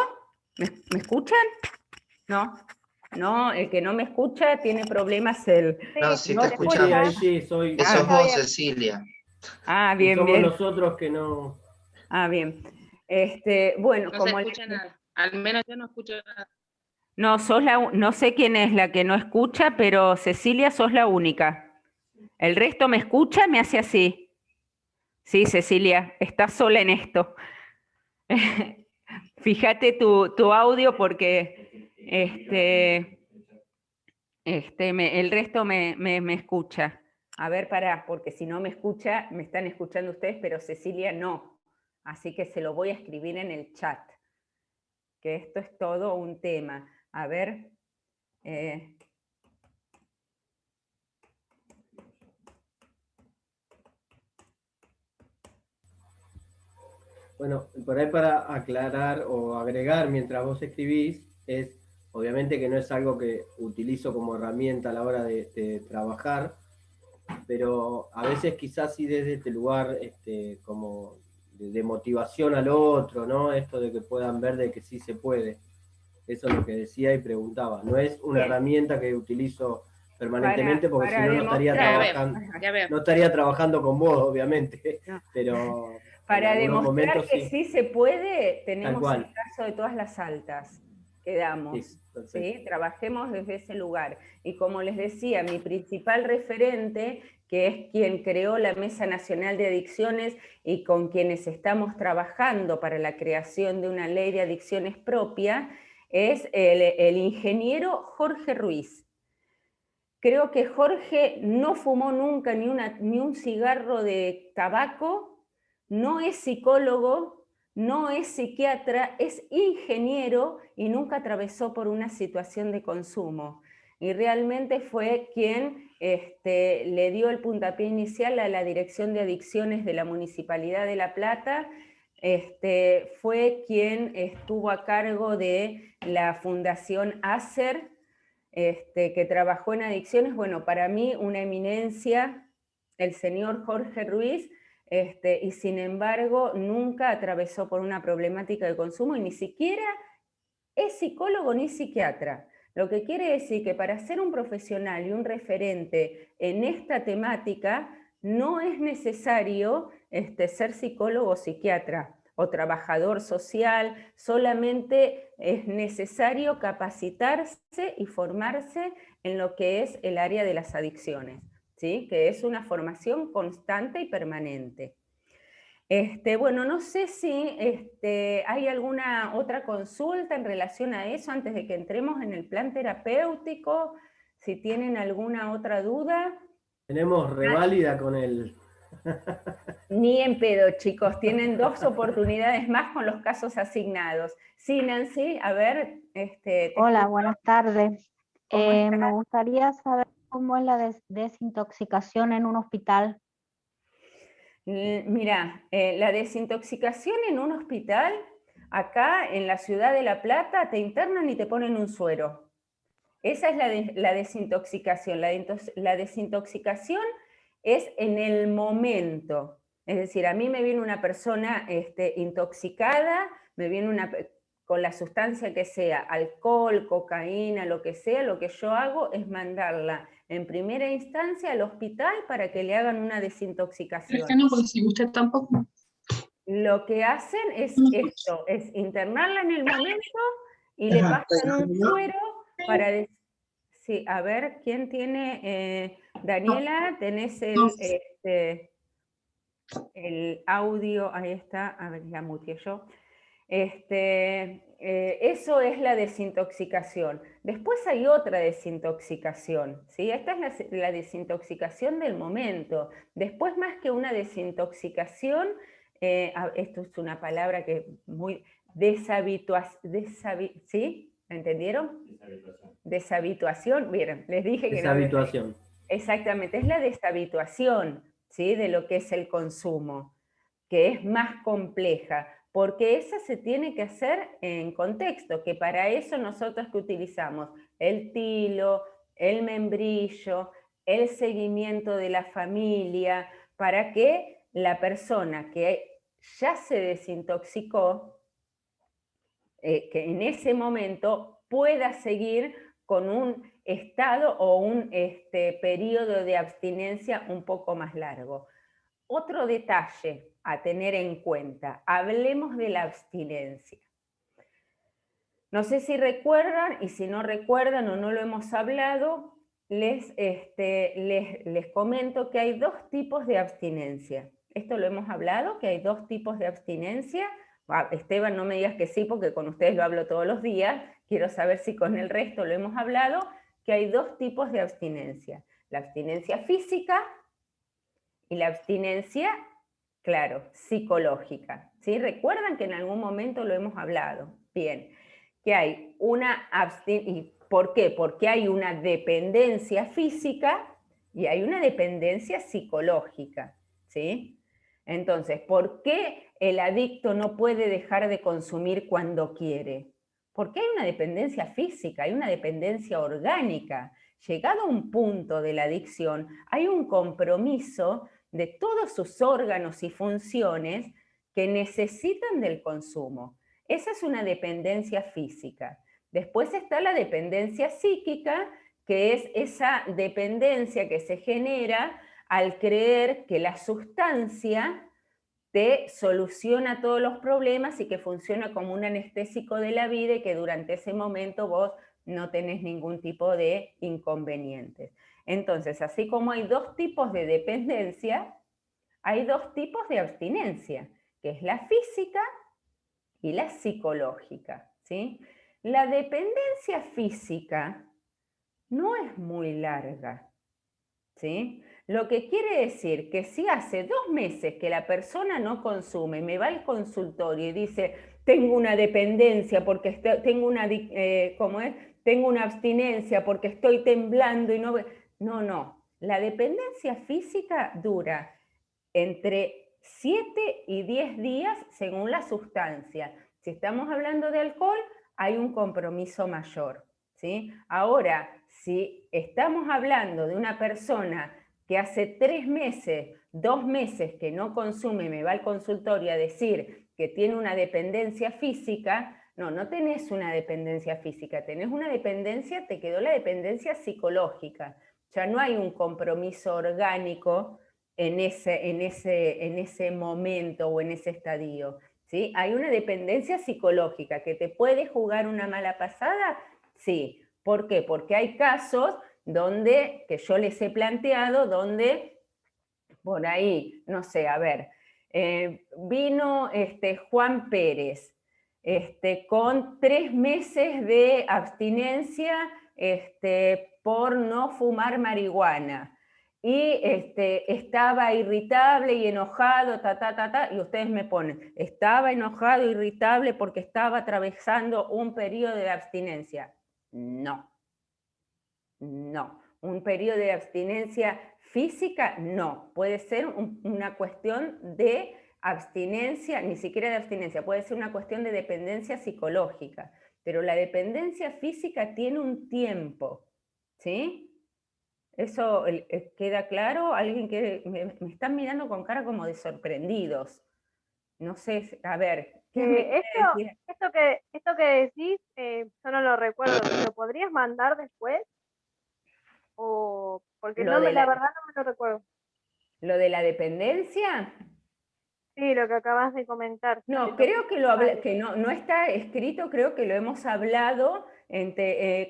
¿Me escuchan? No, el que no me escucha tiene problemas él. No, sí No te te escuchamos. Sí, ahí sí, soy. Eso es Está vos, bien. Cecilia. Ah, Y bien, somos bien. nosotros que no. Ah, bien. Bueno, No se como escucha nada. Al menos yo no escucho nada. no, no sé quién es la que no escucha, pero Cecilia, sos la única. El resto me escucha, me hace así. Sí, Cecilia, estás sola en esto. Fíjate tu audio porque el resto me escucha. A ver, pará, porque si no me escucha, me están escuchando ustedes, pero Cecilia no. Así que se lo voy a escribir en el chat, que esto es todo un tema. A ver. Bueno, por ahí para aclarar o agregar mientras vos escribís, es obviamente que no es algo que utilizo como herramienta a la hora de trabajar, pero a veces quizás sí desde este lugar como de motivación al otro, ¿no? Esto de que puedan ver de que sí se puede. Eso es lo que decía y preguntaba. No es una Bien. herramienta que utilizo permanentemente porque si no, no estaría demostrar- trabajando, Ya veo. no estaría trabajando con vos, obviamente, No. pero en Para algunos demostrar momentos que sí. sí se puede, Tal tenemos cual. el caso de todas las altas que damos. Sí, perfecto. ¿Sí? Trabajemos desde ese lugar. Y como les decía, mi principal referente, que es quien creó la Mesa Nacional de Adicciones y con quienes estamos trabajando para la creación de una ley de adicciones propia, es el ingeniero Jorge Ruiz. Creo que Jorge no fumó nunca ni un cigarro de tabaco, no es psicólogo, no es psiquiatra, es ingeniero y nunca atravesó por una situación de consumo. Y realmente fue quien le dio el puntapié inicial a la Dirección de Adicciones de la Municipalidad de La Plata. Fue quien estuvo a cargo de la Fundación ACER, que trabajó en adicciones. Bueno, para mí una eminencia, el señor Jorge Ruiz, y sin embargo nunca atravesó por una problemática de consumo y ni siquiera es psicólogo ni psiquiatra. Lo que quiere decir que para ser un profesional y un referente en esta temática no es necesario ser psicólogo o psiquiatra o trabajador social, solamente es necesario capacitarse y formarse en lo que es el área de las adicciones, ¿sí? Que es una formación constante y permanente. Bueno, no sé si hay alguna otra consulta en relación a eso antes de que entremos en el plan terapéutico, si tienen alguna otra duda. Tenemos reválida con el. Ni en pedo, chicos, tienen 2 oportunidades más con los casos asignados. Sí, Nancy, a ver. Hola, escucho. buenas tardes. ¿Cómo estás? Me gustaría saber cómo es la desintoxicación en un hospital. Mira, la desintoxicación en un hospital, Acá en la ciudad de La Plata te internan y te ponen un suero. Esa es la desintoxicación. La desintoxicación es en el momento. Es decir, a mí me viene una persona intoxicada, me viene con la sustancia que sea, alcohol, cocaína, lo que sea, lo que yo hago es mandarla en primera instancia al hospital para que le hagan una desintoxicación. Es que no, porque si usted tampoco. Lo que hacen es esto, es internarla en el momento y le pasan un suero para... Sí, a ver, ¿quién tiene? Daniela, tenés el audio, ahí está, a ver, la muteé yo. Eso es la desintoxicación. Después hay otra desintoxicación, ¿sí? Esta es la desintoxicación del momento. Después, más que una desintoxicación, esto es una palabra que muy... ¿sí? ¿Entendieron? Deshabituación. Miren, les dije que no... Deshabituación. Exactamente, es la deshabituación, ¿sí? De lo que es el consumo, que es más compleja, porque esa se tiene que hacer en contexto, que para eso nosotros que utilizamos el tilo, el membrillo, el seguimiento de la familia, para que la persona que ya se desintoxicó, que en ese momento pueda seguir con un estado o un periodo de abstinencia un poco más largo. Otro detalle a tener en cuenta, hablemos de la abstinencia. No sé si recuerdan, y si no recuerdan o no lo hemos hablado, les comento que hay dos tipos de abstinencia. Esto lo hemos hablado, que hay dos tipos de abstinencia. Esteban, no me digas que sí, porque con ustedes lo hablo todos los días. Quiero saber si con el resto lo hemos hablado, que hay dos tipos de abstinencia. La abstinencia física y la abstinencia, claro, psicológica. ¿Sí? ¿Recuerdan que en algún momento lo hemos hablado? Bien, que hay una abstinencia. ¿Por qué? Porque hay una dependencia física y hay una dependencia psicológica. ¿Sí? Entonces, ¿por qué el adicto no puede dejar de consumir cuando quiere? Porque hay una dependencia física, hay una dependencia orgánica. Llegado a un punto de la adicción, hay un compromiso de todos sus órganos y funciones que necesitan del consumo. Esa es una dependencia física. Después está la dependencia psíquica, que es esa dependencia que se genera al creer que la sustancia te soluciona todos los problemas y que funciona como un anestésico de la vida y que durante ese momento vos no tenés ningún tipo de inconvenientes. Entonces, así como hay dos tipos de dependencia, hay dos tipos de abstinencia, que es la física y la psicológica, ¿sí? La dependencia física no es muy larga, ¿sí? Lo que quiere decir que si hace 2 meses que la persona no consume, me va al consultorio y dice, tengo una dependencia porque tengo una abstinencia porque estoy temblando y no... No. La dependencia física dura entre 7 y 10 días según la sustancia. Si estamos hablando de alcohol, hay un compromiso mayor, ¿sí? Ahora, si estamos hablando de una persona que hace 3 meses, 2 meses que no consume, me va al consultorio a decir que tiene una dependencia física, no tenés una dependencia física, tenés una dependencia, te quedó la dependencia psicológica. Ya no hay un compromiso orgánico en ese momento o en ese estadio, ¿sí? Hay una dependencia psicológica que te puede jugar una mala pasada, sí. ¿Por qué? Porque hay casos donde, que yo les he planteado, donde por ahí, no sé, a ver, vino Juan Pérez con 3 meses de abstinencia por no fumar marihuana. Y estaba irritable y enojado, y ustedes me ponen, estaba enojado, irritable porque estaba atravesando un periodo de abstinencia. No. Un periodo de abstinencia física, no. Puede ser una cuestión de abstinencia, ni siquiera de abstinencia, puede ser una cuestión de dependencia psicológica, pero la dependencia física tiene un tiempo, ¿sí? ¿Eso queda claro? Alguien que me están mirando con cara como de sorprendidos. No sé, a ver, ¿qué me quiere decir? Esto que decís, yo no lo recuerdo, ¿me lo podrías mandar después? O, porque Lo de la verdad no me lo recuerdo. ¿Lo de la dependencia? Sí, lo que acabas de comentar. No, de creo físico. que no está escrito, creo que lo hemos hablado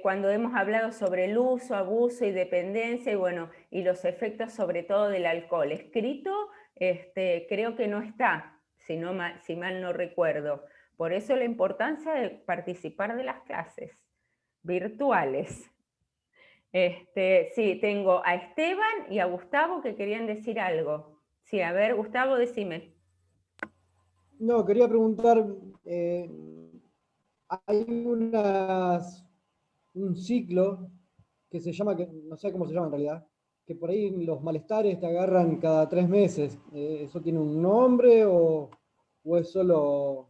cuando hemos hablado sobre el uso, abuso y dependencia, y bueno, y los efectos sobre todo del alcohol. Escrito, creo que no está, si mal no recuerdo. Por eso la importancia de participar de las clases virtuales. Sí, tengo a Esteban y a Gustavo que querían decir algo. Sí, a ver, Gustavo, decime. No, quería preguntar, hay un ciclo que se llama, que no sé cómo se llama en realidad, que por ahí los malestares te agarran cada 3 meses. ¿Eso tiene un nombre o es solo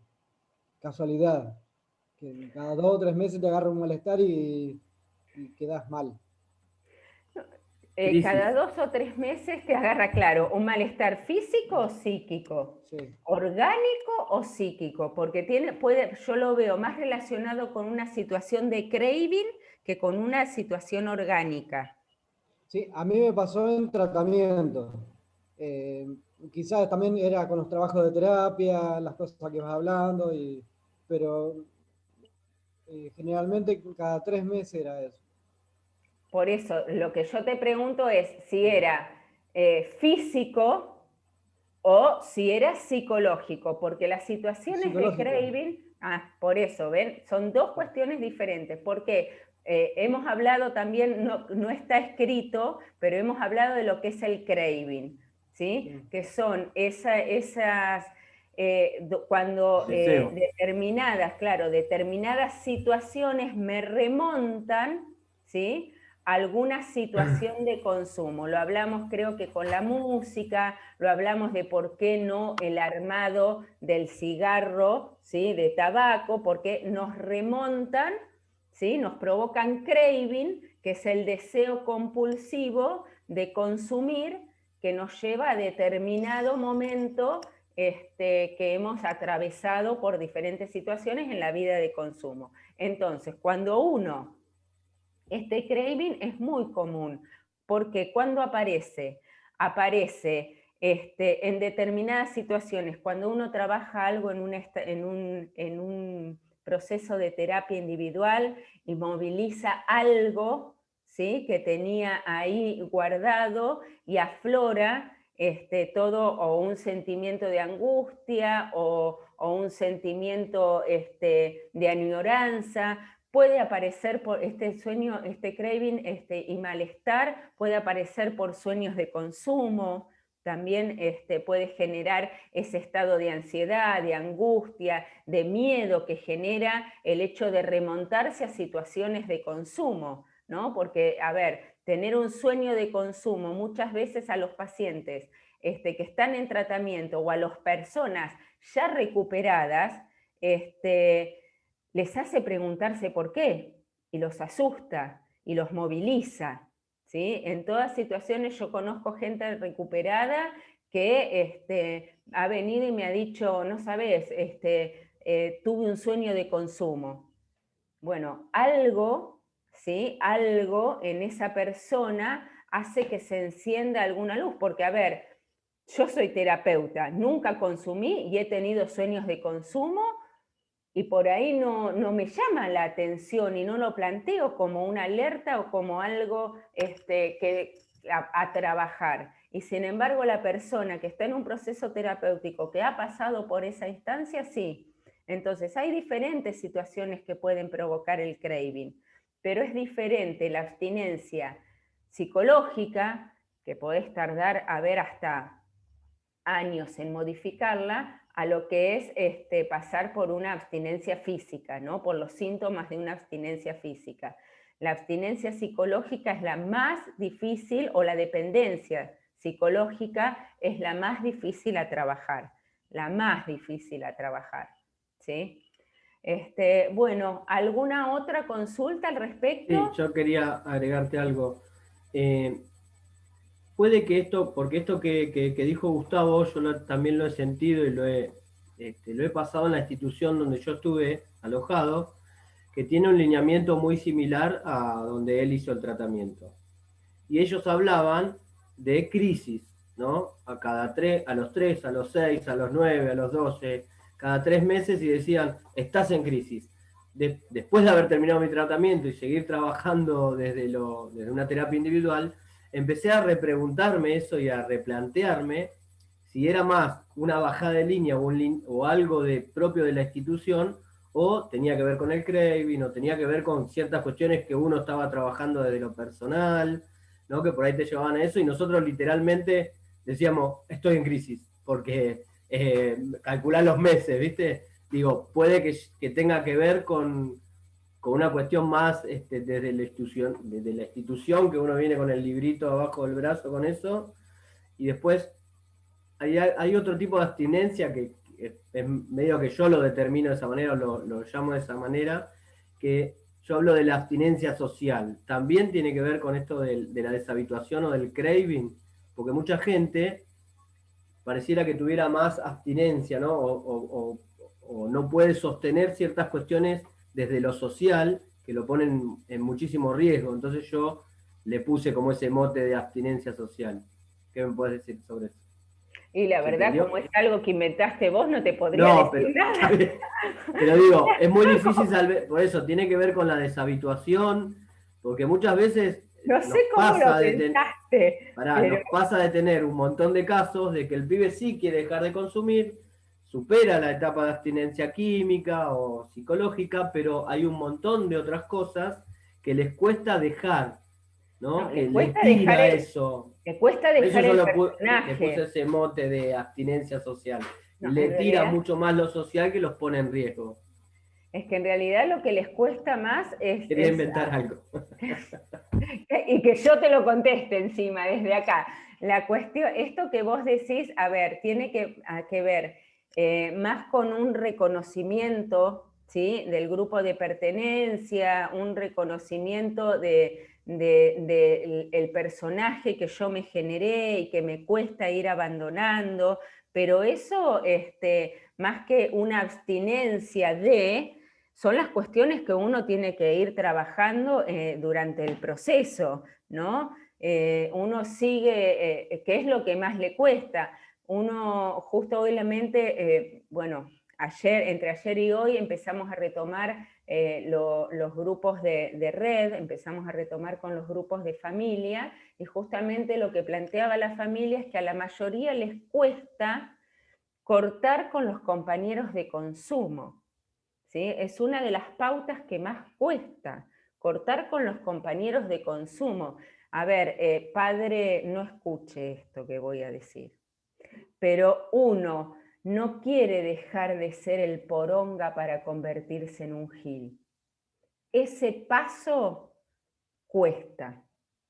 casualidad? Que cada 2 o 3 meses te agarra un malestar y quedas mal. Cada Crisis. 2 o 3 meses te agarra, claro, un malestar físico o psíquico, Sí. orgánico o psíquico, porque yo lo veo más relacionado con una situación de craving que con una situación orgánica. Sí, a mí me pasó en tratamiento. Eh, Quizás también era con los trabajos de terapia, las cosas que vas hablando, pero generalmente cada 3 meses era eso. Por eso, lo que yo te pregunto es si era físico o si era psicológico, porque las situaciones de Psicológico. craving, por eso, ¿ven? Son dos cuestiones diferentes, porque hemos hablado también, no está escrito, pero hemos hablado de lo que es el craving, ¿sí? Sí. Que son cuando Deseo. determinadas situaciones me remontan, ¿sí? Alguna situación de consumo. Lo hablamos creo que con la música, lo hablamos de por qué no el armado del cigarro, ¿sí? De tabaco, porque nos remontan, ¿sí? Nos provocan craving, que es el deseo compulsivo de consumir, que nos lleva a determinado momento que hemos atravesado por diferentes situaciones en la vida de consumo. Entonces, cuando este craving es muy común, porque cuando aparece en determinadas situaciones, cuando uno trabaja algo en un proceso de terapia individual y moviliza algo, ¿sí? Que tenía ahí guardado y aflora todo, o un sentimiento de angustia o un sentimiento de añoranza. Puede aparecer por este sueño, este craving y malestar, puede aparecer por sueños de consumo, también puede generar ese estado de ansiedad, de angustia, de miedo que genera el hecho de remontarse a situaciones de consumo, ¿no? Porque, a ver, tener un sueño de consumo muchas veces a los pacientes que están en tratamiento o a las personas ya recuperadas, les hace preguntarse por qué, y los asusta, y los moviliza, ¿sí? En todas situaciones yo conozco gente recuperada que ha venido y me ha dicho, no sabes, tuve un sueño de consumo. Bueno, algo, ¿sí? Algo en esa persona hace que se encienda alguna luz, porque a ver, yo soy terapeuta, nunca consumí y he tenido sueños de consumo, y por ahí no me llama la atención y no lo planteo como una alerta o como algo a trabajar. Y sin embargo, la persona que está en un proceso terapéutico, que ha pasado por esa instancia, sí. Entonces, hay diferentes situaciones que pueden provocar el craving, pero es diferente la abstinencia psicológica, que podés tardar a ver hasta años en modificarla, a lo que es pasar por una abstinencia física, ¿no? Por los síntomas de una abstinencia física. La abstinencia psicológica es la más difícil, o la dependencia psicológica es la más difícil a trabajar. la más difícil a trabajar, ¿sí? Bueno, ¿alguna otra consulta al Sí, respecto? yo quería agregarte algo. Puede que esto, porque esto que dijo Gustavo, yo también lo he sentido y lo he pasado en la institución donde yo estuve alojado, que tiene un lineamiento muy similar a donde él hizo el tratamiento. Y ellos hablaban de crisis, ¿no? A los 3, a los 6, a los 9, a los 12, cada 3 meses, y decían, estás en crisis. Después de haber terminado mi tratamiento y seguir trabajando desde una terapia individual, empecé a repreguntarme eso y a replantearme si era más una bajada de línea o algo propio de la institución, o tenía que ver con el craving, o tenía que ver con ciertas cuestiones que uno estaba trabajando desde lo personal, ¿no? Que por ahí te llevaban a eso, y nosotros literalmente decíamos, estoy en crisis, porque calcular los meses, ¿viste? Digo, puede que tenga que ver con una cuestión más desde la institución, que uno viene con el librito abajo del brazo con eso, y después hay otro tipo de abstinencia que es medio que yo lo determino de esa manera, lo llamo de esa manera, que yo hablo de la abstinencia social. También tiene que ver con esto de la deshabituación o del craving, porque mucha gente pareciera que tuviera más abstinencia, ¿no? O no puede sostener ciertas cuestiones desde lo social, que lo ponen en muchísimo riesgo. Entonces yo le puse como ese mote de abstinencia social. ¿Qué me puedes decir sobre eso? Y la ¿Se verdad, entendió? como es algo que inventaste vos, no te podría No, decir pero, nada. pero digo, es muy difícil por eso, tiene que ver con la deshabituación, porque muchas veces No sé cómo lo pensaste, pero nos pasa de tener un montón de casos de que el pibe sí quiere dejar de consumir, supera la etapa de abstinencia química o psicológica, pero hay un montón de otras cosas que les cuesta dejar, ¿no? no, Que le tira eso. le cuesta Por eso dejar yo el le puse personaje. ese mote de abstinencia social. No, Le en tira realidad, mucho más lo social que los pone en riesgo. es que en realidad lo que les cuesta más Quería inventar algo. y que yo te lo conteste encima, desde acá. La cuestión, esto que vos decís, a ver, tiene que ver más con un reconocimiento, ¿sí? Del grupo de pertenencia, un reconocimiento del personaje que yo me generé y que me cuesta ir abandonando, pero eso, más que una abstinencia son las cuestiones que uno tiene que ir trabajando durante el proceso, ¿no? Uno sigue, ¿qué es lo que más le cuesta? Uno, justo obviamente, bueno, entre ayer y hoy empezamos a retomar los grupos de red, empezamos a retomar con los grupos de familia, y justamente lo que planteaba la familia es que a la mayoría les cuesta cortar con los compañeros de consumo. ¿Sí? Es una de las pautas que más cuesta, cortar con los compañeros de consumo. A ver, padre, no escuche esto que voy a decir, pero uno no quiere dejar de ser el poronga para convertirse en un gil. Ese paso cuesta,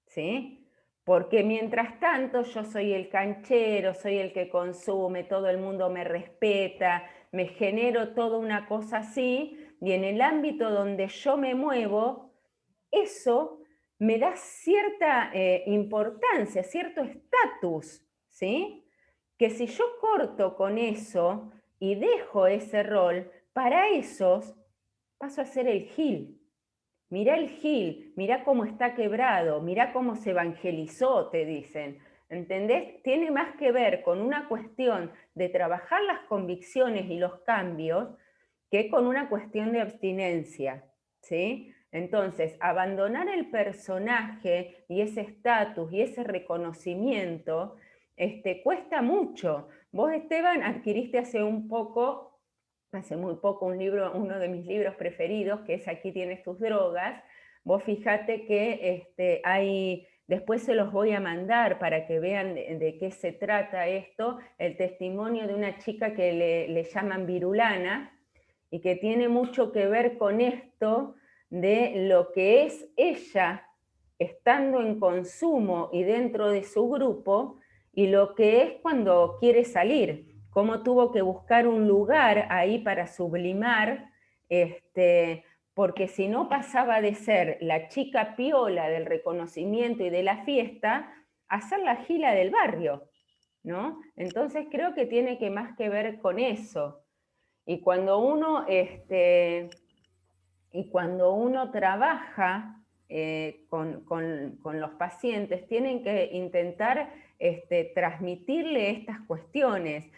¿sí? Porque mientras tanto yo soy el canchero, soy el que consume, todo el mundo me respeta, me genero toda una cosa así, y en el ámbito donde yo me muevo, eso me da cierta importancia, cierto estatus, ¿sí? Que si yo corto con eso y dejo ese rol, para esos paso a ser el gil. Mirá el gil, mirá cómo está quebrado, mirá cómo se evangelizó, te dicen. ¿Entendés? Tiene más que ver con una cuestión de trabajar las convicciones y los cambios que con una cuestión de abstinencia, ¿sí? Entonces, abandonar el personaje y ese estatus y ese reconocimiento cuesta mucho. Vos, Esteban, adquiriste hace muy poco un libro, uno de mis libros preferidos, que es Aquí tienes tus drogas. Vos fíjate que después se los voy a mandar para que vean de qué se trata esto, el testimonio de una chica que le llaman Virulana, y que tiene mucho que ver con esto de lo que es ella estando en consumo y dentro de su grupo, y lo que es cuando quiere salir, cómo tuvo que buscar un lugar ahí para sublimar, porque si no pasaba de ser la chica piola del reconocimiento y de la fiesta a ser la gila del barrio, ¿no? Entonces creo que tiene que más que ver con eso. Y cuando uno, trabaja con los pacientes, tienen que intentar transmitirle estas cuestiones,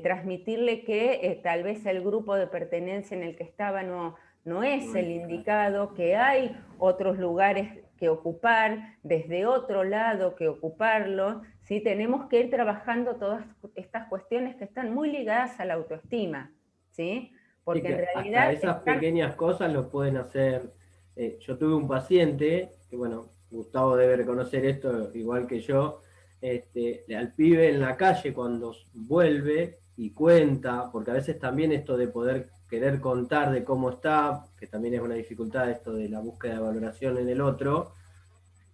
transmitirle que tal vez el grupo de pertenencia en el que estaba no es el indicado, que hay otros lugares que ocupar, desde otro lado que ocuparlo, ¿sí? Tenemos que ir trabajando todas estas cuestiones que están muy ligadas a la autoestima, ¿sí? Porque en realidad hasta esas pequeñas cosas lo pueden hacer. Yo tuve un paciente, que bueno, Gustavo debe reconocer esto igual que yo, al pibe en la calle cuando vuelve y cuenta, porque a veces también esto de poder querer contar de cómo está, que también es una dificultad esto de la búsqueda de valoración en el otro,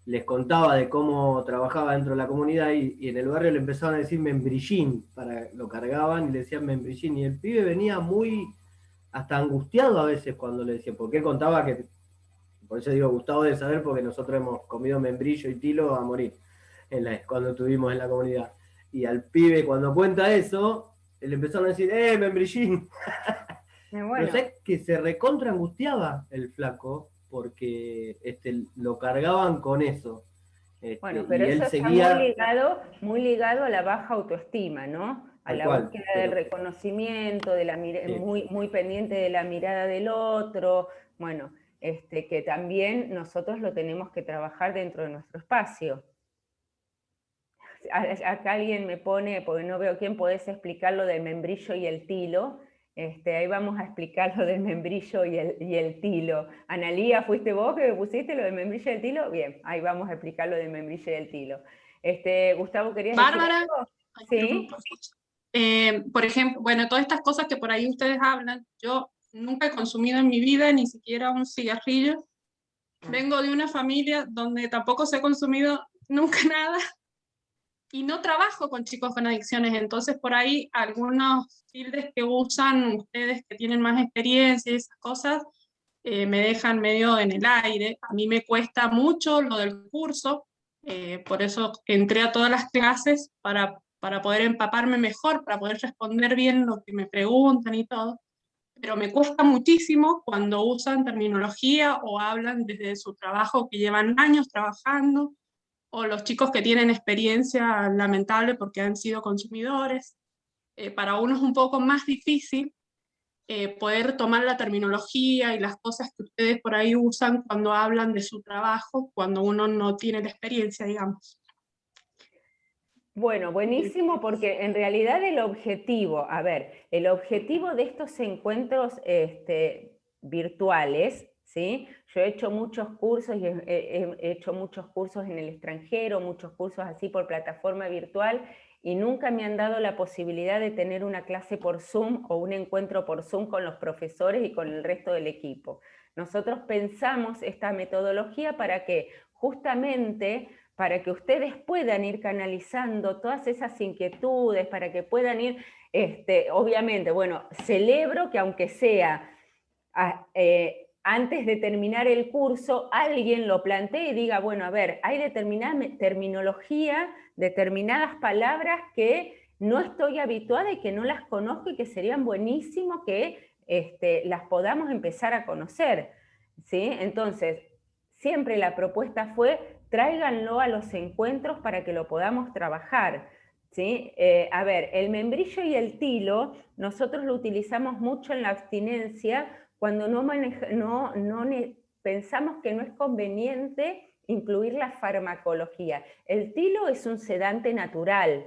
les contaba de cómo trabajaba dentro de la comunidad y en el barrio le empezaban a decir membrillín, lo cargaban y le decían membrillín, y el pibe venía muy hasta angustiado a veces cuando le decía, porque él contaba que, por eso digo, Gustavo debe saber, porque nosotros hemos comido membrillo y tilo a morir cuando estuvimos en la comunidad. Y al pibe cuando cuenta eso, le empezaron a decir, membrillín. bueno. Pero sé que se recontra angustiaba el flaco, porque lo cargaban con eso. Bueno, pero y él eso seguía, está muy ligado a la baja autoestima, ¿no? A tal la cual, búsqueda pero del reconocimiento, de sí. muy pendiente de la mirada del otro. Bueno, que también nosotros lo tenemos que trabajar dentro de nuestro espacio. Acá alguien me pone, porque no veo quién, podés explicar lo del membrillo y el tilo. Ahí vamos a explicar lo del membrillo y el tilo. Analía, ¿fuiste vos que pusiste lo del membrillo y el tilo? Bien, ahí vamos a explicar lo del membrillo y el tilo. Gustavo, ¿querías decir Bárbara, algo? Sí. por ejemplo, bueno, todas estas cosas que por ahí ustedes hablan, yo nunca he consumido en mi vida ni siquiera un cigarrillo. Vengo de una familia donde tampoco se ha consumido nunca nada y no trabajo con chicos con adicciones, entonces por ahí algunos tildes que usan ustedes que tienen más experiencia y esas cosas me dejan medio en el aire. A mí me cuesta mucho lo del curso, por eso entré a todas las clases para poder empaparme mejor, para poder responder bien lo que me preguntan y todo. Pero me cuesta muchísimo cuando usan terminología o hablan desde su trabajo que llevan años trabajando, o los chicos que tienen experiencia lamentable porque han sido consumidores. Para uno es un poco más difícil poder tomar la terminología y las cosas que ustedes por ahí usan cuando hablan de su trabajo, cuando uno no tiene la experiencia, digamos. Bueno, buenísimo, porque en realidad el objetivo de estos encuentros virtuales, ¿sí? Yo he hecho muchos cursos y he hecho muchos cursos en el extranjero, muchos cursos así por plataforma virtual, y nunca me han dado la posibilidad de tener una clase por Zoom o un encuentro por Zoom con los profesores y con el resto del equipo. Nosotros pensamos esta metodología para que justamente para que ustedes puedan ir canalizando todas esas inquietudes, para que puedan ir, obviamente, bueno, celebro que aunque sea antes de terminar el curso, alguien lo plantee y diga, bueno, a ver, hay determinada terminología, determinadas palabras que no estoy habituada y que no las conozco y que serían buenísimo que las podamos empezar a conocer, ¿sí? Entonces, siempre la propuesta fue, tráiganlo a los encuentros para que lo podamos trabajar, ¿sí? A ver, el membrillo y el tilo, nosotros lo utilizamos mucho en la abstinencia cuando pensamos que no es conveniente incluir la farmacología. El tilo es un sedante natural,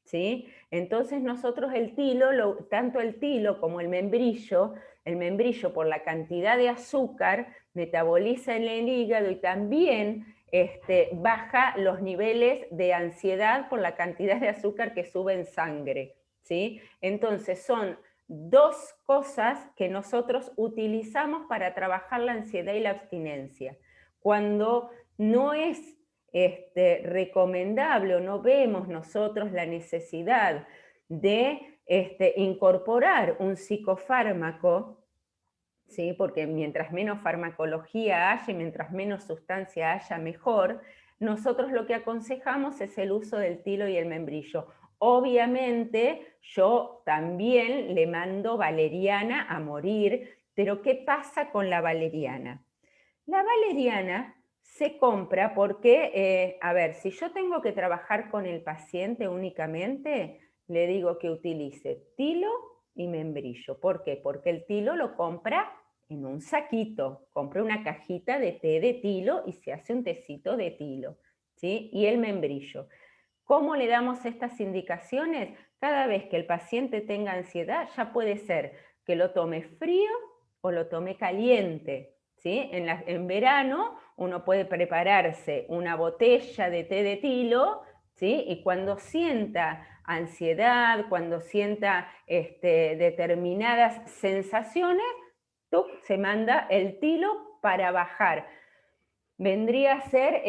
¿sí? Entonces nosotros tanto el tilo como el membrillo por la cantidad de azúcar metaboliza en el hígado y también baja los niveles de ansiedad por la cantidad de azúcar que sube en sangre, ¿sí? Entonces son dos cosas que nosotros utilizamos para trabajar la ansiedad y la abstinencia. Cuando no es recomendable o no vemos nosotros la necesidad de incorporar un psicofármaco, ¿sí? Porque mientras menos farmacología haya, mientras menos sustancia haya, mejor. Nosotros lo que aconsejamos es el uso del tilo y el membrillo. Obviamente yo también le mando valeriana a morir, pero ¿qué pasa con la valeriana? La valeriana se compra porque, a ver, si yo tengo que trabajar con el paciente únicamente, le digo que utilice tilo y membrillo. ¿Por qué? Porque el tilo lo compra en un saquito, compra una cajita de té de tilo y se hace un tecito de tilo, ¿sí? Y el membrillo. ¿Cómo le damos estas indicaciones? Cada vez que el paciente tenga ansiedad, ya puede ser que lo tome frío o lo tome caliente, ¿sí? En verano uno puede prepararse una botella de té de tilo, ¿sí? Y cuando sienta ansiedad, cuando sienta determinadas sensaciones, se manda el tilo para bajar. Vendría a ser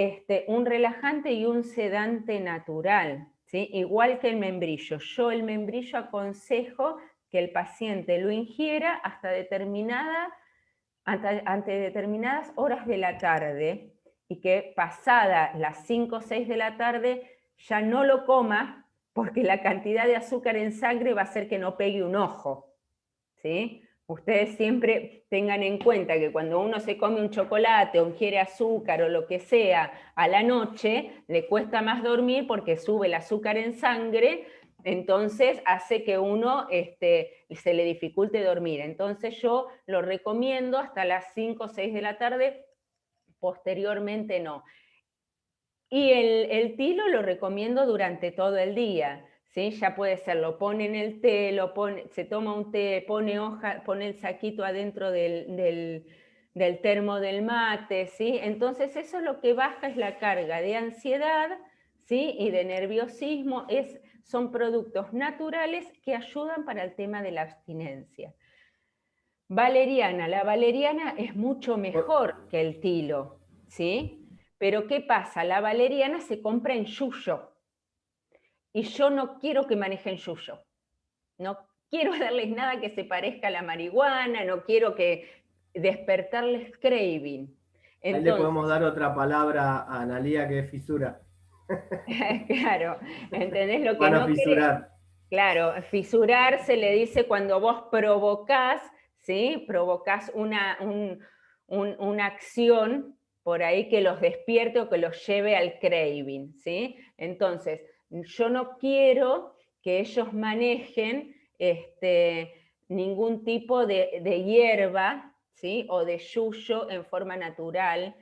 un relajante y un sedante natural, ¿sí? Igual que el membrillo. Yo el membrillo aconsejo que el paciente lo ingiera ante determinadas horas de la tarde, y que pasada las 5 o 6 de la tarde ya no lo coma, porque la cantidad de azúcar en sangre va a hacer que no pegue un ojo, ¿sí? Ustedes siempre tengan en cuenta que cuando uno se come un chocolate o ingiere azúcar o lo que sea a la noche, le cuesta más dormir porque sube el azúcar en sangre, entonces hace que uno se le dificulte dormir. Entonces yo lo recomiendo hasta las 5 o 6 de la tarde, posteriormente no. Y el tilo lo recomiendo durante todo el día, ¿sí? Ya puede ser, lo pone en el té, se toma un té, pone el saquito adentro del termo del mate, ¿sí? Entonces eso lo que baja es la carga de ansiedad, ¿sí? Y de nerviosismo. Son productos naturales que ayudan para el tema de la abstinencia. Valeriana, la valeriana es mucho mejor que el tilo, ¿sí? Pero ¿qué pasa? La valeriana se compra en yuyo y yo no quiero que manejen yuyo. No quiero darles nada que se parezca a la marihuana, no quiero despertarles craving. Entonces, ahí le podemos dar otra palabra a Analía, que es fisura. Claro, ¿entendés lo que Van a no fisurar. querés? Claro, fisurar se le dice cuando vos provocás, ¿sí? Provocás una acción por ahí que los despierte o que los lleve al craving, ¿sí? Entonces, yo no quiero que ellos manejen ningún tipo de hierba, ¿sí? O de yuyo en forma natural.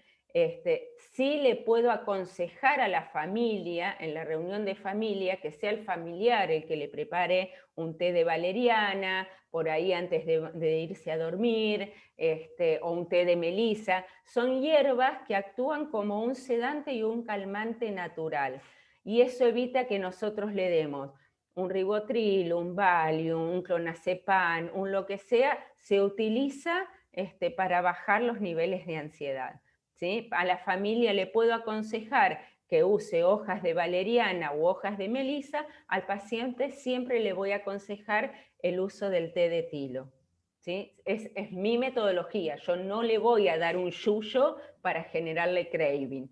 Sí le puedo aconsejar a la familia, en la reunión de familia, que sea el familiar el que le prepare un té de valeriana, por ahí antes de irse a dormir, o un té de melisa. Son hierbas que actúan como un sedante y un calmante natural. Y eso evita que nosotros le demos un ribotril, un Valium, un clonazepam, un lo que sea, se utiliza para bajar los niveles de ansiedad, ¿sí? A la familia le puedo aconsejar que use hojas de valeriana u hojas de melisa. Al paciente siempre le voy a aconsejar el uso del té de tilo, ¿sí? Es mi metodología. Yo no le voy a dar un yuyo para generarle craving.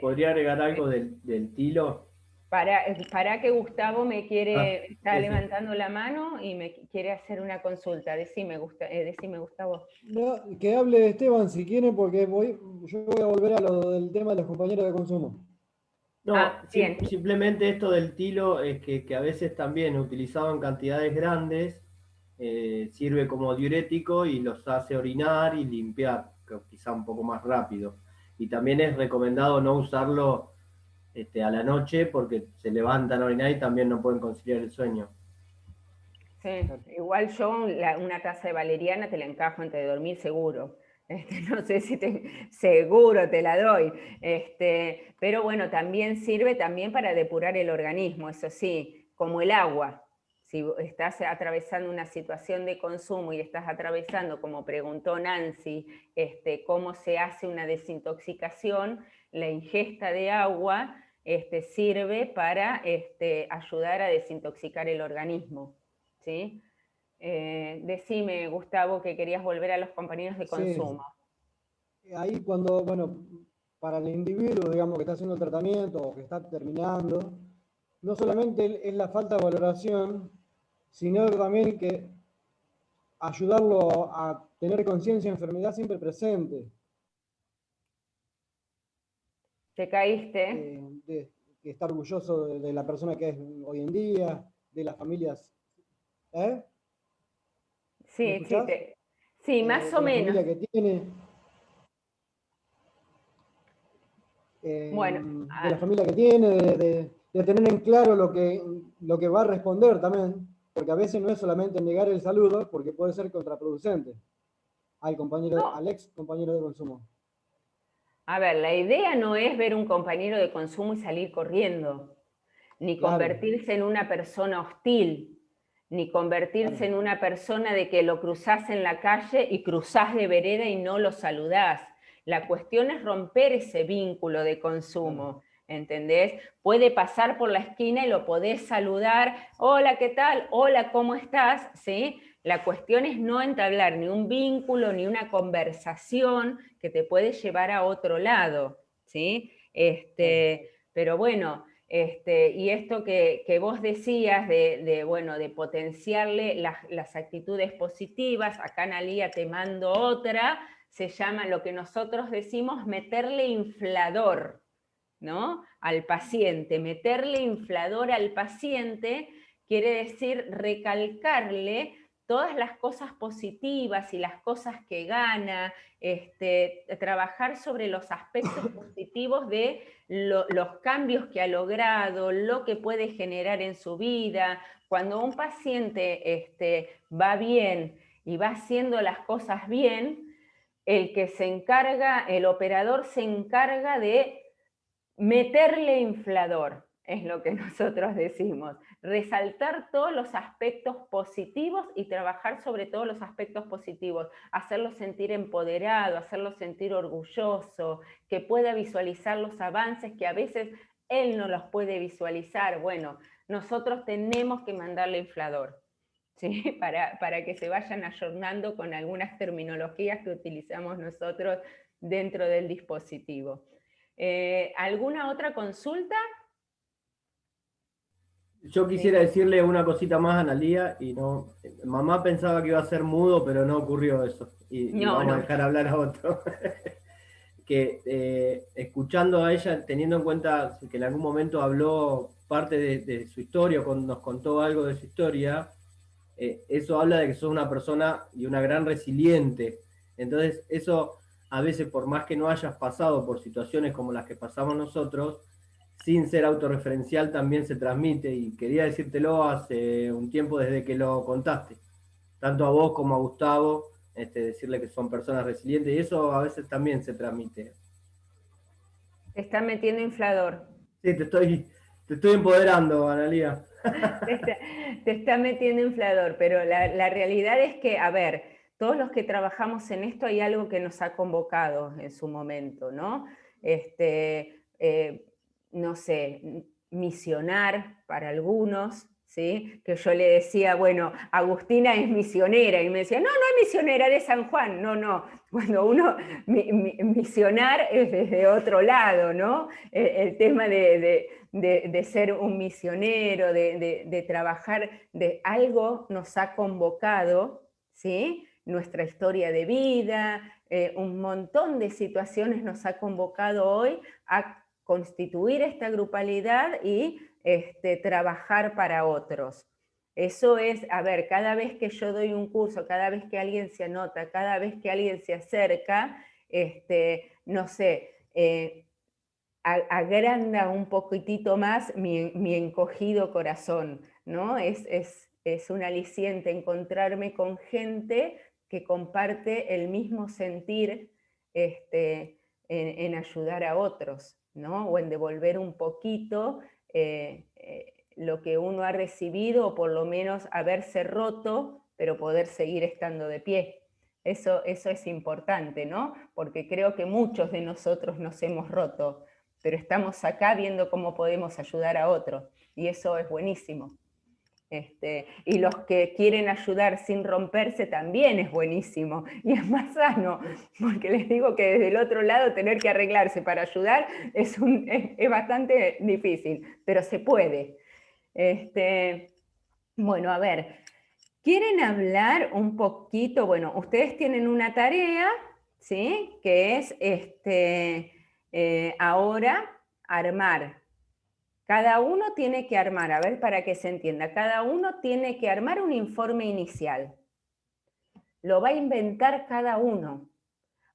¿Podría agregar algo del tilo? Para que Gustavo está sí. levantando la mano y me quiere hacer una consulta. Decime, Gustavo. No, que hable Esteban si quiere, porque yo voy a volver a lo del tema de los compañeros de consumo. No, bien. simplemente esto del tilo es que a veces también utilizado en cantidades grandes sirve como diurético y los hace orinar y limpiar, quizá un poco más rápido. Y también es recomendado no usarlo a la noche porque se levantan a orinar y también no pueden conciliar el sueño. Sí, igual yo una taza de valeriana te la encajo antes de dormir seguro. No sé si seguro te la doy. Pero bueno, también sirve también para depurar el organismo, eso sí, como el agua. Si estás atravesando una situación de consumo y estás atravesando, como preguntó Nancy, cómo se hace una desintoxicación, la ingesta de agua sirve para ayudar a desintoxicar el organismo, ¿sí? Decime, Gustavo, que querías volver a los compañeros de Sí. consumo. Ahí cuando, bueno, para el individuo, digamos, que está haciendo el tratamiento o que está terminando, no solamente es la falta de valoración, sino también que ayudarlo a tener conciencia de enfermedad siempre presente. ¿Te caíste? De estar orgulloso de la persona que es hoy en día, de las familias. ¿Me Sí, escuchás? sí, más o De la menos. familia que tiene. Bueno, De la familia que tiene, de tener en claro lo que va a responder también, porque a veces no es solamente negar el saludo, porque puede ser contraproducente al compañero, al ex compañero de consumo. a ver, la idea no es ver un compañero de consumo y salir corriendo, ni Claro. convertirse en una persona hostil, ni convertirse en una persona de que lo cruzás en la calle y cruzás de vereda y no lo saludás. La cuestión es romper ese vínculo de consumo, ¿entendés? Puede pasar por la esquina y lo podés saludar, hola, ¿qué tal? Hola, ¿cómo estás? ¿Sí? La cuestión es no entablar ni un vínculo ni una conversación que te puede llevar a otro lado, ¿sí? Pero bueno, y esto que vos decías de potenciarle las actitudes positivas, acá Analía te mando otra, se llama lo que nosotros decimos meterle inflador, ¿no? Al paciente. Meterle inflador al paciente quiere decir recalcarle todas las cosas positivas y las cosas que gana, trabajar sobre los aspectos positivos de los cambios que ha logrado, lo que puede generar en su vida. Cuando un paciente va bien y va haciendo las cosas bien, el que se encarga, el operador se encarga de meterle inflador, es lo que nosotros decimos. Resaltar todos los aspectos positivos y trabajar sobre todos los aspectos positivos. Hacerlo sentir empoderado, hacerlo sentir orgulloso, que pueda visualizar los avances que a veces él no los puede visualizar. Bueno, nosotros tenemos que mandarle inflador, ¿sí? Para que se vayan ayornando con algunas terminologías que utilizamos nosotros dentro del dispositivo. ¿Alguna otra consulta? Yo quisiera decirle una cosita más a Analía, y no, mamá pensaba que iba a ser mudo, pero no ocurrió eso, y vamos a dejar hablar a otro. Que escuchando a ella, teniendo en cuenta que en algún momento habló parte de su historia, nos contó algo de su historia, eso habla de que sos una persona y una gran resiliente. Entonces eso, a veces, por más que no hayas pasado por situaciones como las que pasamos nosotros, sin ser autorreferencial también se transmite, y quería decírtelo hace un tiempo desde que lo contaste, tanto a vos como a Gustavo, decirle que son personas resilientes, y eso a veces también se transmite. Te está metiendo inflador. Sí, te estoy empoderando, Analía. Te está metiendo inflador, pero la realidad es que, a ver, todos los que trabajamos en esto hay algo que nos ha convocado en su momento, ¿no? No sé, misionar para algunos, ¿sí? Que yo le decía, bueno, Agustina es misionera, y me decía, no, no es misionera de San Juan, no, cuando uno, misionar es desde otro lado, ¿no? El tema de ser un misionero, de trabajar, de algo nos ha convocado, ¿sí? Nuestra historia de vida, un montón de situaciones nos ha convocado hoy a constituir esta grupalidad y trabajar para otros. Eso es, a ver, cada vez que yo doy un curso, cada vez que alguien se anota, cada vez que alguien se acerca, no sé, agranda un poquitito más mi encogido corazón, ¿no? Es un aliciente encontrarme con gente que comparte el mismo sentir en ayudar a otros, ¿no? O en devolver un poquito lo que uno ha recibido, o por lo menos haberse roto, pero poder seguir estando de pie. Eso es importante, ¿no? Porque creo que muchos de nosotros nos hemos roto, pero estamos acá viendo cómo podemos ayudar a otros, y eso es buenísimo. Y los que quieren ayudar sin romperse también es buenísimo, y es más sano, porque les digo que desde el otro lado tener que arreglarse para ayudar es bastante difícil, pero se puede. Bueno, a ver, ¿quieren hablar un poquito? Bueno, ustedes tienen una tarea, ¿sí? Que es ahora armar. Cada uno tiene que armar, a ver para que se entienda, cada uno tiene que armar un informe inicial. Lo va a inventar cada uno.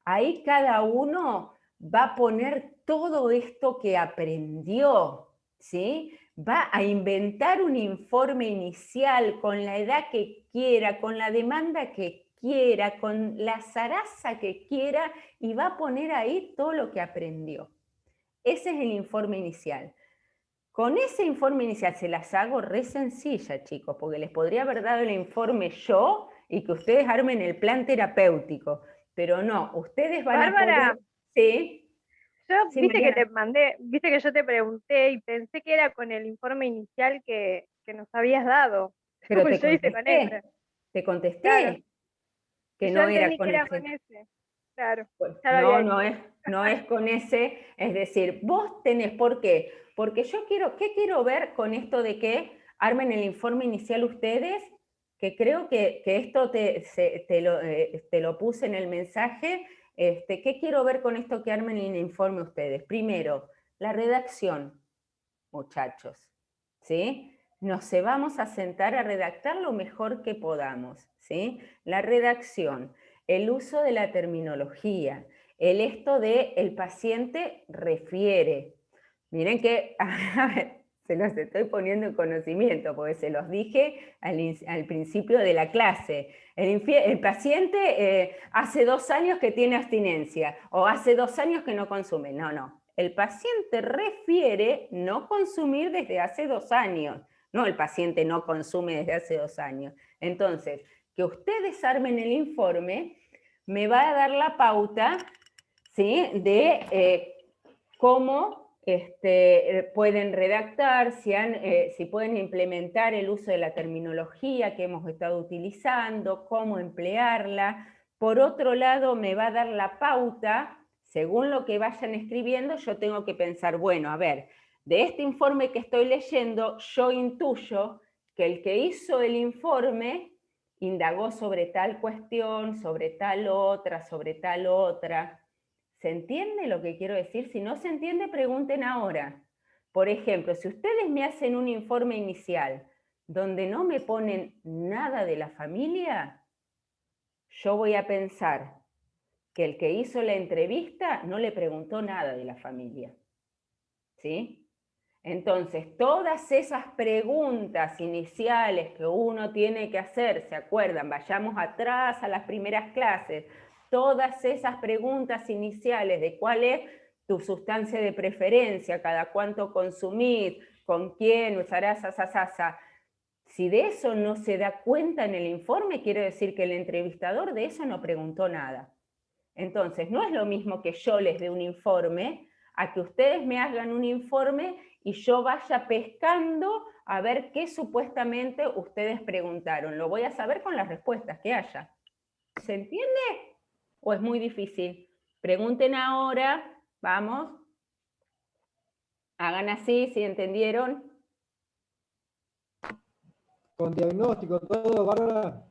Ahí cada uno va a poner todo esto que aprendió, ¿sí? Va a inventar un informe inicial con la edad que quiera, con la demanda que quiera, con la zaraza que quiera, y va a poner ahí todo lo que aprendió. Ese es el informe inicial. Con ese informe inicial se las hago re sencilla, chicos, porque les podría haber dado el informe yo y que ustedes armen el plan terapéutico, pero no, ustedes van Bárbara, a poder... Sí, yo, sí, viste que Mariana. te mandé, viste que yo te pregunté y pensé que era con el informe inicial que nos habías dado. Pero te Yo hice con ese, contesté claro. que Yo no era entendí que con era ese. con ese, claro. Pues, Ya lo no, había hecho. no es con ese, es decir, vos tenés, ¿por qué? Porque yo quiero, ¿qué quiero ver con esto de que armen el informe inicial ustedes? Que creo que esto te lo puse en el mensaje. ¿Qué quiero ver con esto que armen el informe ustedes? Primero, la redacción, muchachos, ¿sí? Nos vamos a sentar a redactar lo mejor que podamos, ¿sí? La redacción, el uso de la terminología, el esto de el paciente refiere. Miren que, a ver, se los estoy poniendo en conocimiento, porque se los dije al principio de la clase. El paciente hace 2 años que tiene abstinencia, o hace 2 años que no consume. No, no. El paciente refiere no consumir desde hace 2 años. No, el paciente no consume desde hace 2 años. Entonces, que ustedes armen el informe me va a dar la pauta, ¿sí?, de cómo pueden redactar, si pueden implementar el uso de la terminología que hemos estado utilizando, cómo emplearla. Por otro lado, me va a dar la pauta, según lo que vayan escribiendo, yo tengo que pensar, bueno, a ver, de este informe que estoy leyendo, yo intuyo que el que hizo el informe indagó sobre tal cuestión, sobre tal otra, sobre tal otra. ¿Se entiende lo que quiero decir? Si no se entiende, pregunten ahora. Por ejemplo, si ustedes me hacen un informe inicial donde no me ponen nada de la familia, yo voy a pensar que el que hizo la entrevista no le preguntó nada de la familia. ¿Sí? Entonces, todas esas preguntas iniciales que uno tiene que hacer, ¿se acuerdan? Vayamos atrás a las primeras clases. Todas esas preguntas iniciales de cuál es tu sustancia de preferencia, cada cuánto consumís, con quién, usarás, asasasa. Si de eso no se da cuenta en el informe, quiere decir que el entrevistador de eso no preguntó nada. Entonces, no es lo mismo que yo les dé un informe a que ustedes me hagan un informe y yo vaya pescando a ver qué supuestamente ustedes preguntaron. Lo voy a saber con las respuestas que haya. ¿Se entiende? ¿O es muy difícil? Pregunten ahora, vamos. Hagan así, si entendieron. Con diagnóstico, todo, Bárbara.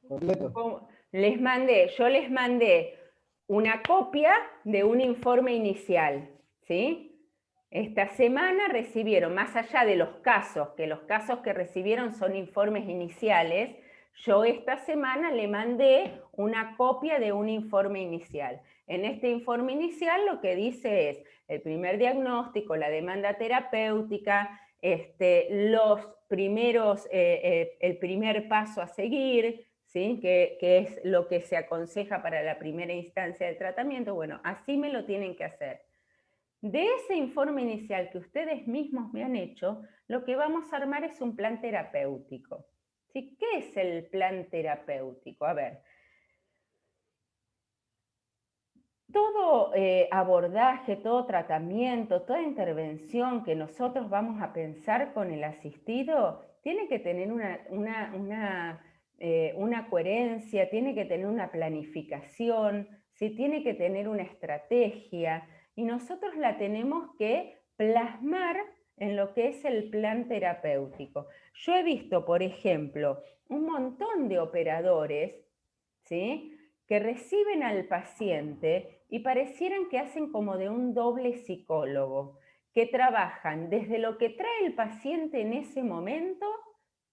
Completo. Yo les mandé una copia de un informe inicial, ¿sí? Esta semana recibieron, más allá de los casos que recibieron son informes iniciales, yo esta semana le mandé una copia de un informe inicial. En este informe inicial lo que dice es el primer diagnóstico, la demanda terapéutica, el primer paso a seguir, ¿sí? que es lo que se aconseja para la primera instancia de tratamiento. Bueno, así me lo tienen que hacer. De ese informe inicial que ustedes mismos me han hecho, lo que vamos a armar es un plan terapéutico. ¿Sí? ¿Qué es el plan terapéutico? A ver, todo abordaje, todo tratamiento, toda intervención que nosotros vamos a pensar con el asistido, tiene que tener una coherencia, tiene que tener una planificación, ¿sí? Tiene que tener una estrategia, y nosotros la tenemos que plasmar en lo que es el plan terapéutico. Yo he visto, por ejemplo, un montón de operadores, ¿sí?, que reciben al paciente y parecieran que hacen como de un doble psicólogo, que trabajan desde lo que trae el paciente en ese momento,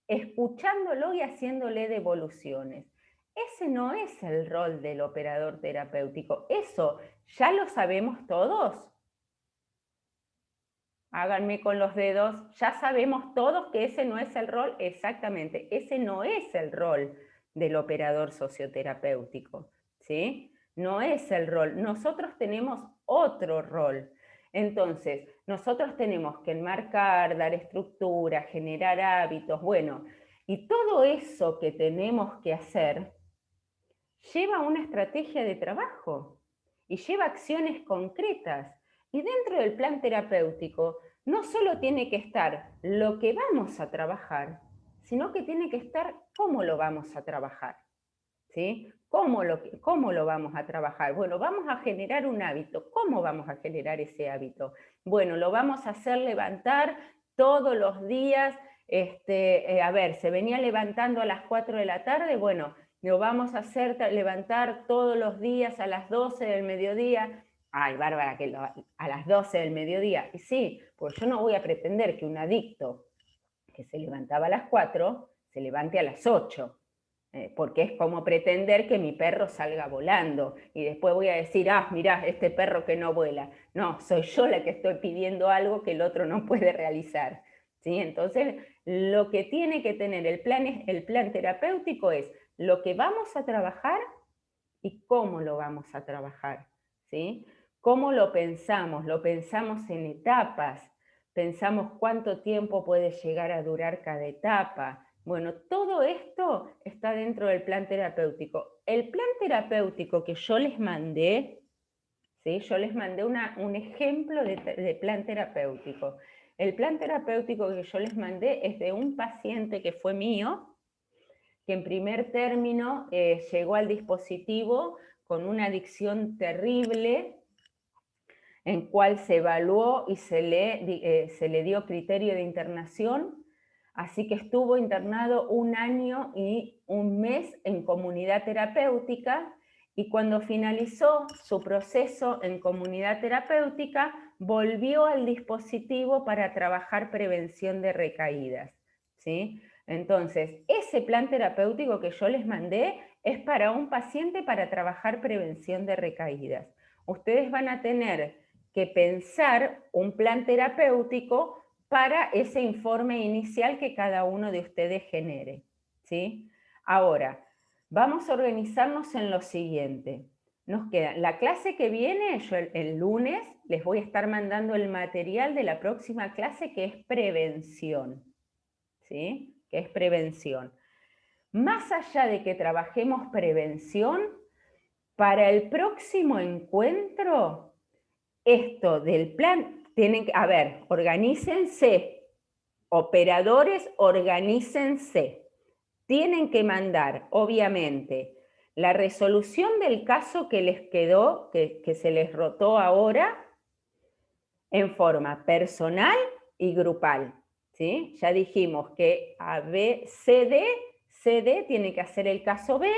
escuchándolo y haciéndole devoluciones. Ese no es el rol del operador terapéutico. Eso ya lo sabemos todos. Háganme con los dedos. Ya sabemos todos que ese no es el rol. Exactamente, ese no es el rol del operador socioterapéutico, ¿sí? No es el rol. Nosotros tenemos otro rol. Entonces, nosotros tenemos que enmarcar, dar estructura, generar hábitos, bueno, y todo eso que tenemos que hacer lleva una estrategia de trabajo y lleva acciones concretas. Y dentro del plan terapéutico no solo tiene que estar lo que vamos a trabajar, sino que tiene que estar cómo lo vamos a trabajar, ¿sí? ¿Cómo lo vamos a trabajar? Bueno, vamos a generar un hábito. ¿Cómo vamos a generar ese hábito? Bueno, lo vamos a hacer levantar todos los días. A ver, se venía levantando a las 4 de la tarde, bueno, lo vamos a hacer levantar todos los días a las 12 del mediodía. Ay, Bárbara, que a las 12 del mediodía. Y sí, pues yo no voy a pretender que un adicto que se levantaba a las 4 se levante a las 8. Porque es como pretender que mi perro salga volando y después voy a decir, ah, mirá, este perro que no vuela. No, soy yo la que estoy pidiendo algo que el otro no puede realizar, ¿sí? Entonces, lo que tiene que tener el plan terapéutico es lo que vamos a trabajar y cómo lo vamos a trabajar, ¿sí? ¿Cómo lo pensamos? Lo pensamos en etapas, pensamos cuánto tiempo puede llegar a durar cada etapa. Bueno, todo esto está dentro del plan terapéutico. El plan terapéutico que yo les mandé, ¿sí? Yo les mandé un ejemplo de plan terapéutico. El plan terapéutico que yo les mandé es de un paciente que fue mío, que en primer término llegó al dispositivo con una adicción terrible, en cual se evaluó y se le dio criterio de internación, así que estuvo internado 1 año y 1 mes en comunidad terapéutica, y cuando finalizó su proceso en comunidad terapéutica, volvió al dispositivo para trabajar prevención de recaídas, ¿sí? Entonces, ese plan terapéutico que yo les mandé es para un paciente para trabajar prevención de recaídas. Ustedes van a tener que pensar un plan terapéutico para ese informe inicial que cada uno de ustedes genere, ¿sí? Ahora, vamos a organizarnos en lo siguiente. Nos queda la clase que viene, yo el lunes les voy a estar mandando el material de la próxima clase, que es prevención, ¿sí? Que es prevención. Más allá de que trabajemos prevención, para el próximo encuentro, esto del plan, tienen que, a ver, organícense, operadores, organícense. Tienen que mandar, obviamente, la resolución del caso que les quedó, que se les rotó ahora, en forma personal y grupal, ¿sí? Ya dijimos que CD tiene que hacer el caso B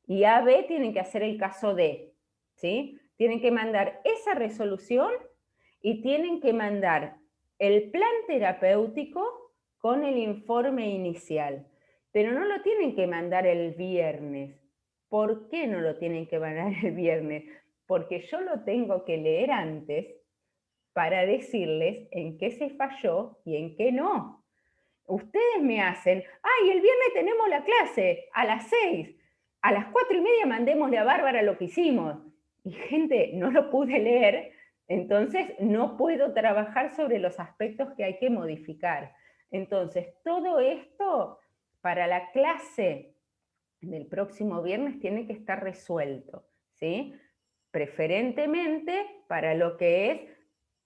y AB tiene que hacer el caso D, ¿sí? Tienen que mandar esa resolución y tienen que mandar el plan terapéutico con el informe inicial. Pero no lo tienen que mandar el viernes. ¿Por qué no lo tienen que mandar el viernes? Porque yo lo tengo que leer antes para decirles en qué se falló y en qué no. Ustedes me hacen, ay, el viernes tenemos la clase a las 6, a las 4:30 mandémosle a Bárbara lo que hicimos. Y gente, no lo pude leer, entonces no puedo trabajar sobre los aspectos que hay que modificar. Entonces, todo esto para la clase del próximo viernes tiene que estar resuelto, ¿sí? preferentemente para lo que es,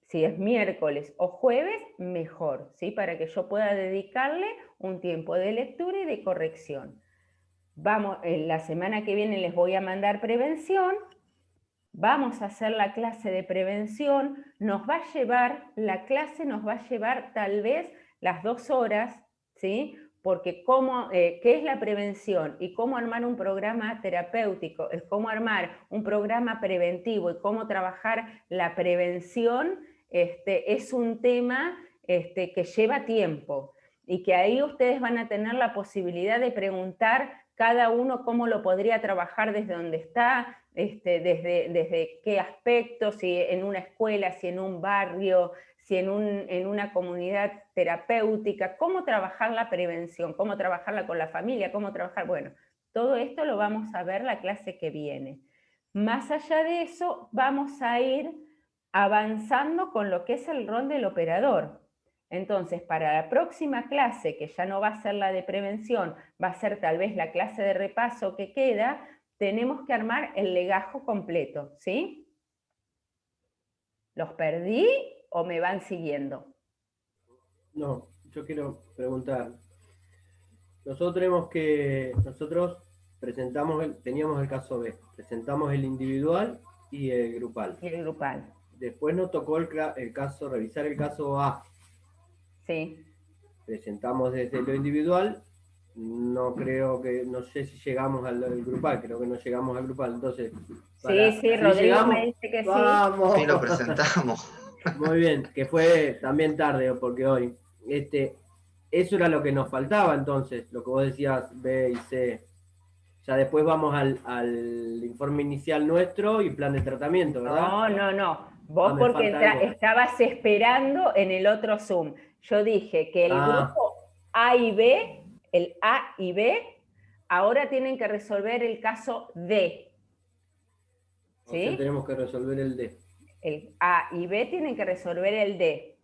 si es miércoles o jueves, mejor, ¿sí? Para que yo pueda dedicarle un tiempo de lectura y de corrección. Vamos, la semana que viene les voy a mandar prevención, vamos a hacer la clase de prevención, la clase nos va a llevar tal vez las 2 horas, ¿sí? Porque ¿qué es la prevención? Y cómo armar un programa terapéutico, es cómo armar un programa preventivo y cómo trabajar la prevención, es un tema que lleva tiempo y que ahí ustedes van a tener la posibilidad de preguntar cada uno cómo lo podría trabajar desde donde está, desde qué aspectos, si en una escuela, si en un barrio, si en una comunidad terapéutica, cómo trabajar la prevención, cómo trabajarla con la familia, cómo trabajar, bueno, todo esto lo vamos a ver la clase que viene. Más allá de eso, vamos a ir avanzando con lo que es el rol del operador. Entonces, para la próxima clase, que ya no va a ser la de prevención, va a ser tal vez la clase de repaso que queda, tenemos que armar el legajo completo, ¿sí? ¿Los perdí o me van siguiendo? No, yo quiero preguntar. Nosotros teníamos el caso B, presentamos el individual y el grupal. Y el grupal. Después nos tocó revisar el caso A. Sí. Presentamos desde lo individual, no sé si llegamos al grupal, creo que no llegamos al grupal, entonces... Sí, Rodrigo me dice que ¡vamos! Sí, lo presentamos. Muy bien, que fue también tarde, porque hoy, eso era lo que nos faltaba entonces, lo que vos decías, B y C. Ya después vamos al informe inicial nuestro y plan de tratamiento, ¿verdad? No. Vos me porque falta algo. estabas esperando en el otro Zoom. Yo dije que el grupo A y B, el A y B, ahora tienen que resolver el caso D. O sea, tenemos que resolver el D. El A y B tienen que resolver el D.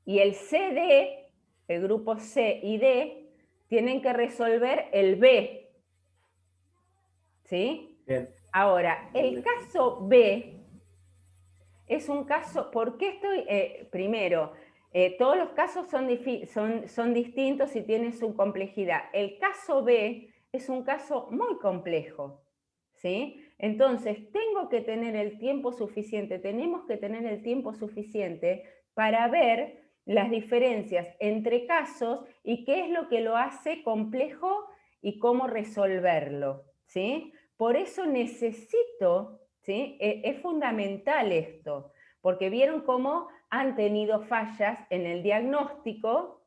Y el CD, el grupo C y D, tienen que resolver el B. ¿Sí? Bien. Ahora, el caso B es un caso, ¿por qué estoy? Primero, todos los casos son distintos y tienen su complejidad. El caso B es un caso muy complejo, ¿sí? Entonces, tenemos que tener el tiempo suficiente para ver las diferencias entre casos y qué es lo que lo hace complejo y cómo resolverlo, ¿sí? Por eso necesito, ¿sí? Es fundamental esto, porque vieron cómo han tenido fallas en el diagnóstico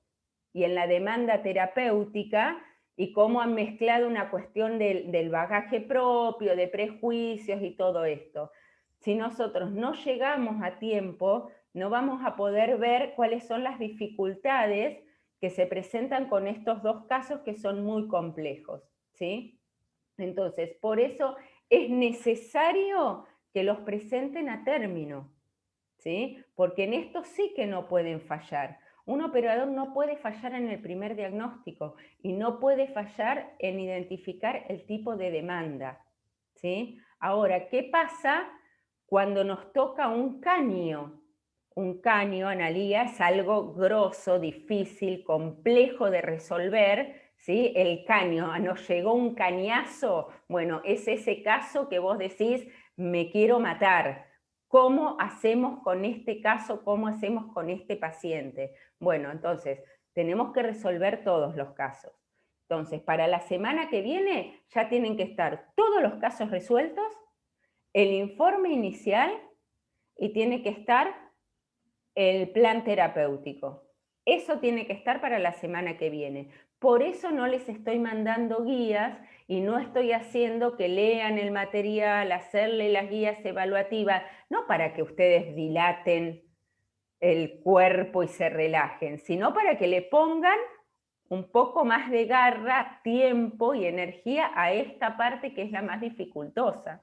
y en la demanda terapéutica y cómo han mezclado una cuestión del bagaje propio, de prejuicios y todo esto. Si nosotros no llegamos a tiempo, no vamos a poder ver cuáles son las dificultades que se presentan con estos dos casos que son muy complejos, ¿sí? Entonces, por eso es necesario que los presenten a término, ¿sí? Porque en esto sí que no pueden fallar. Un operador no puede fallar en el primer diagnóstico y no puede fallar en identificar el tipo de demanda, ¿sí? Ahora, ¿qué pasa cuando nos toca un caño? Un caño, Analía, es algo grosso, difícil, complejo de resolver, ¿sí? El caño, nos llegó un cañazo, bueno, es ese caso que vos decís, me quiero matar. ¿Cómo hacemos con este caso? ¿Cómo hacemos con este paciente? Bueno, entonces, tenemos que resolver todos los casos. Entonces, para la semana que viene ya tienen que estar todos los casos resueltos, el informe inicial y tiene que estar el plan terapéutico. Eso tiene que estar para la semana que viene. Por eso no les estoy mandando guías y no estoy haciendo que lean el material, hacerle las guías evaluativas, no para que ustedes dilaten el cuerpo y se relajen, sino para que le pongan un poco más de garra, tiempo y energía a esta parte que es la más dificultosa.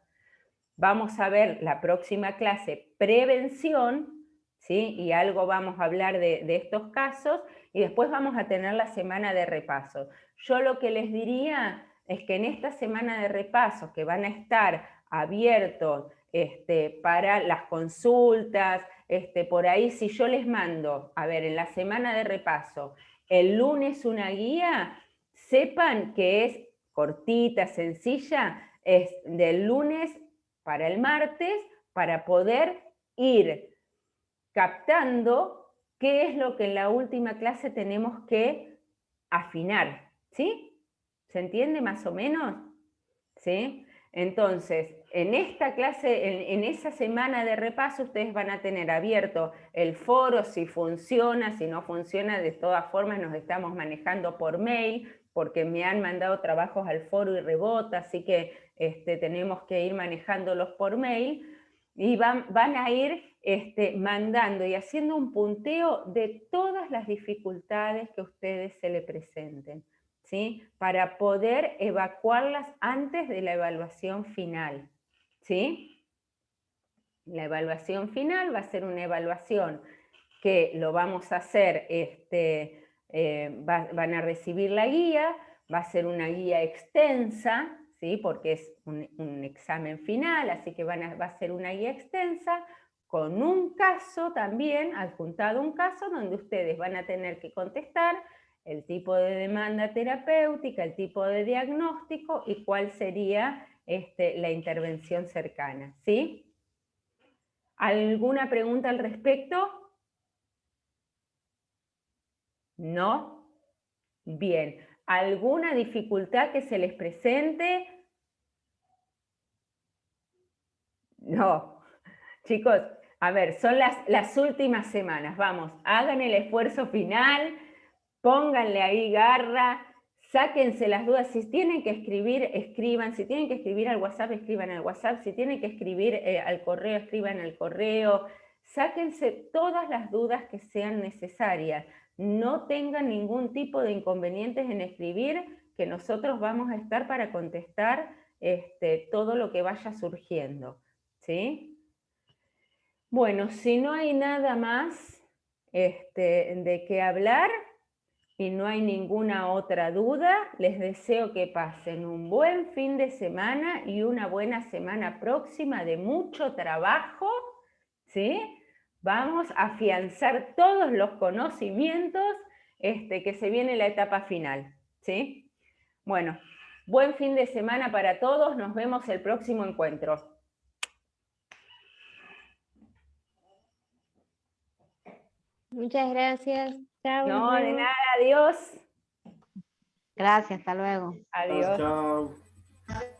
Vamos a ver la próxima clase, prevención, ¿sí? Y algo vamos a hablar de estos casos y después vamos a tener la semana de repaso. Yo lo que les diría es que en esta semana de repaso, que van a estar abierto para las consultas, por ahí si yo les mando, a ver, en la semana de repaso, el lunes una guía, sepan que es cortita, sencilla, es del lunes para el martes, para poder ir captando qué es lo que en la última clase tenemos que afinar, ¿sí? ¿Se entiende más o menos? ¿Sí? Entonces, en esta clase, en esa semana de repaso, ustedes van a tener abierto el foro, si funciona, si no funciona, de todas formas nos estamos manejando por mail, porque me han mandado trabajos al foro y rebota, así que tenemos que ir manejándolos por mail, y van a ir mandando y haciendo un punteo de todas las dificultades que a ustedes se le presenten, ¿sí? Para poder evacuarlas antes de la evaluación final, ¿sí? La evaluación final va a ser una evaluación que lo vamos a hacer, van a recibir la guía, va a ser una guía extensa, ¿sí? Porque es un examen final, así que va a ser una guía extensa, con un caso también, adjuntado un caso donde ustedes van a tener que contestar el tipo de demanda terapéutica, el tipo de diagnóstico y cuál sería la intervención cercana, ¿sí? ¿Alguna pregunta al respecto? ¿No? Bien. ¿Alguna dificultad que se les presente? No. Chicos, a ver, son las últimas semanas. Vamos, hagan el esfuerzo final, pónganle ahí garra, sáquense las dudas. Si tienen que escribir, escriban. Si tienen que escribir al WhatsApp, escriban al WhatsApp. Si tienen que escribir al correo, escriban al correo. Sáquense todas las dudas que sean necesarias. No tengan ningún tipo de inconvenientes en escribir, que nosotros vamos a estar para contestar todo lo que vaya surgiendo, ¿sí? Bueno, si no hay nada más de qué hablar y no hay ninguna otra duda, les deseo que pasen un buen fin de semana y una buena semana próxima de mucho trabajo, ¿sí? Vamos a afianzar todos los conocimientos que se viene la etapa final, ¿sí? Bueno, buen fin de semana para todos, nos vemos el próximo encuentro. Muchas gracias. Chao. No, nos de vemos. nada, adiós. Gracias, hasta luego. Adiós. Chao.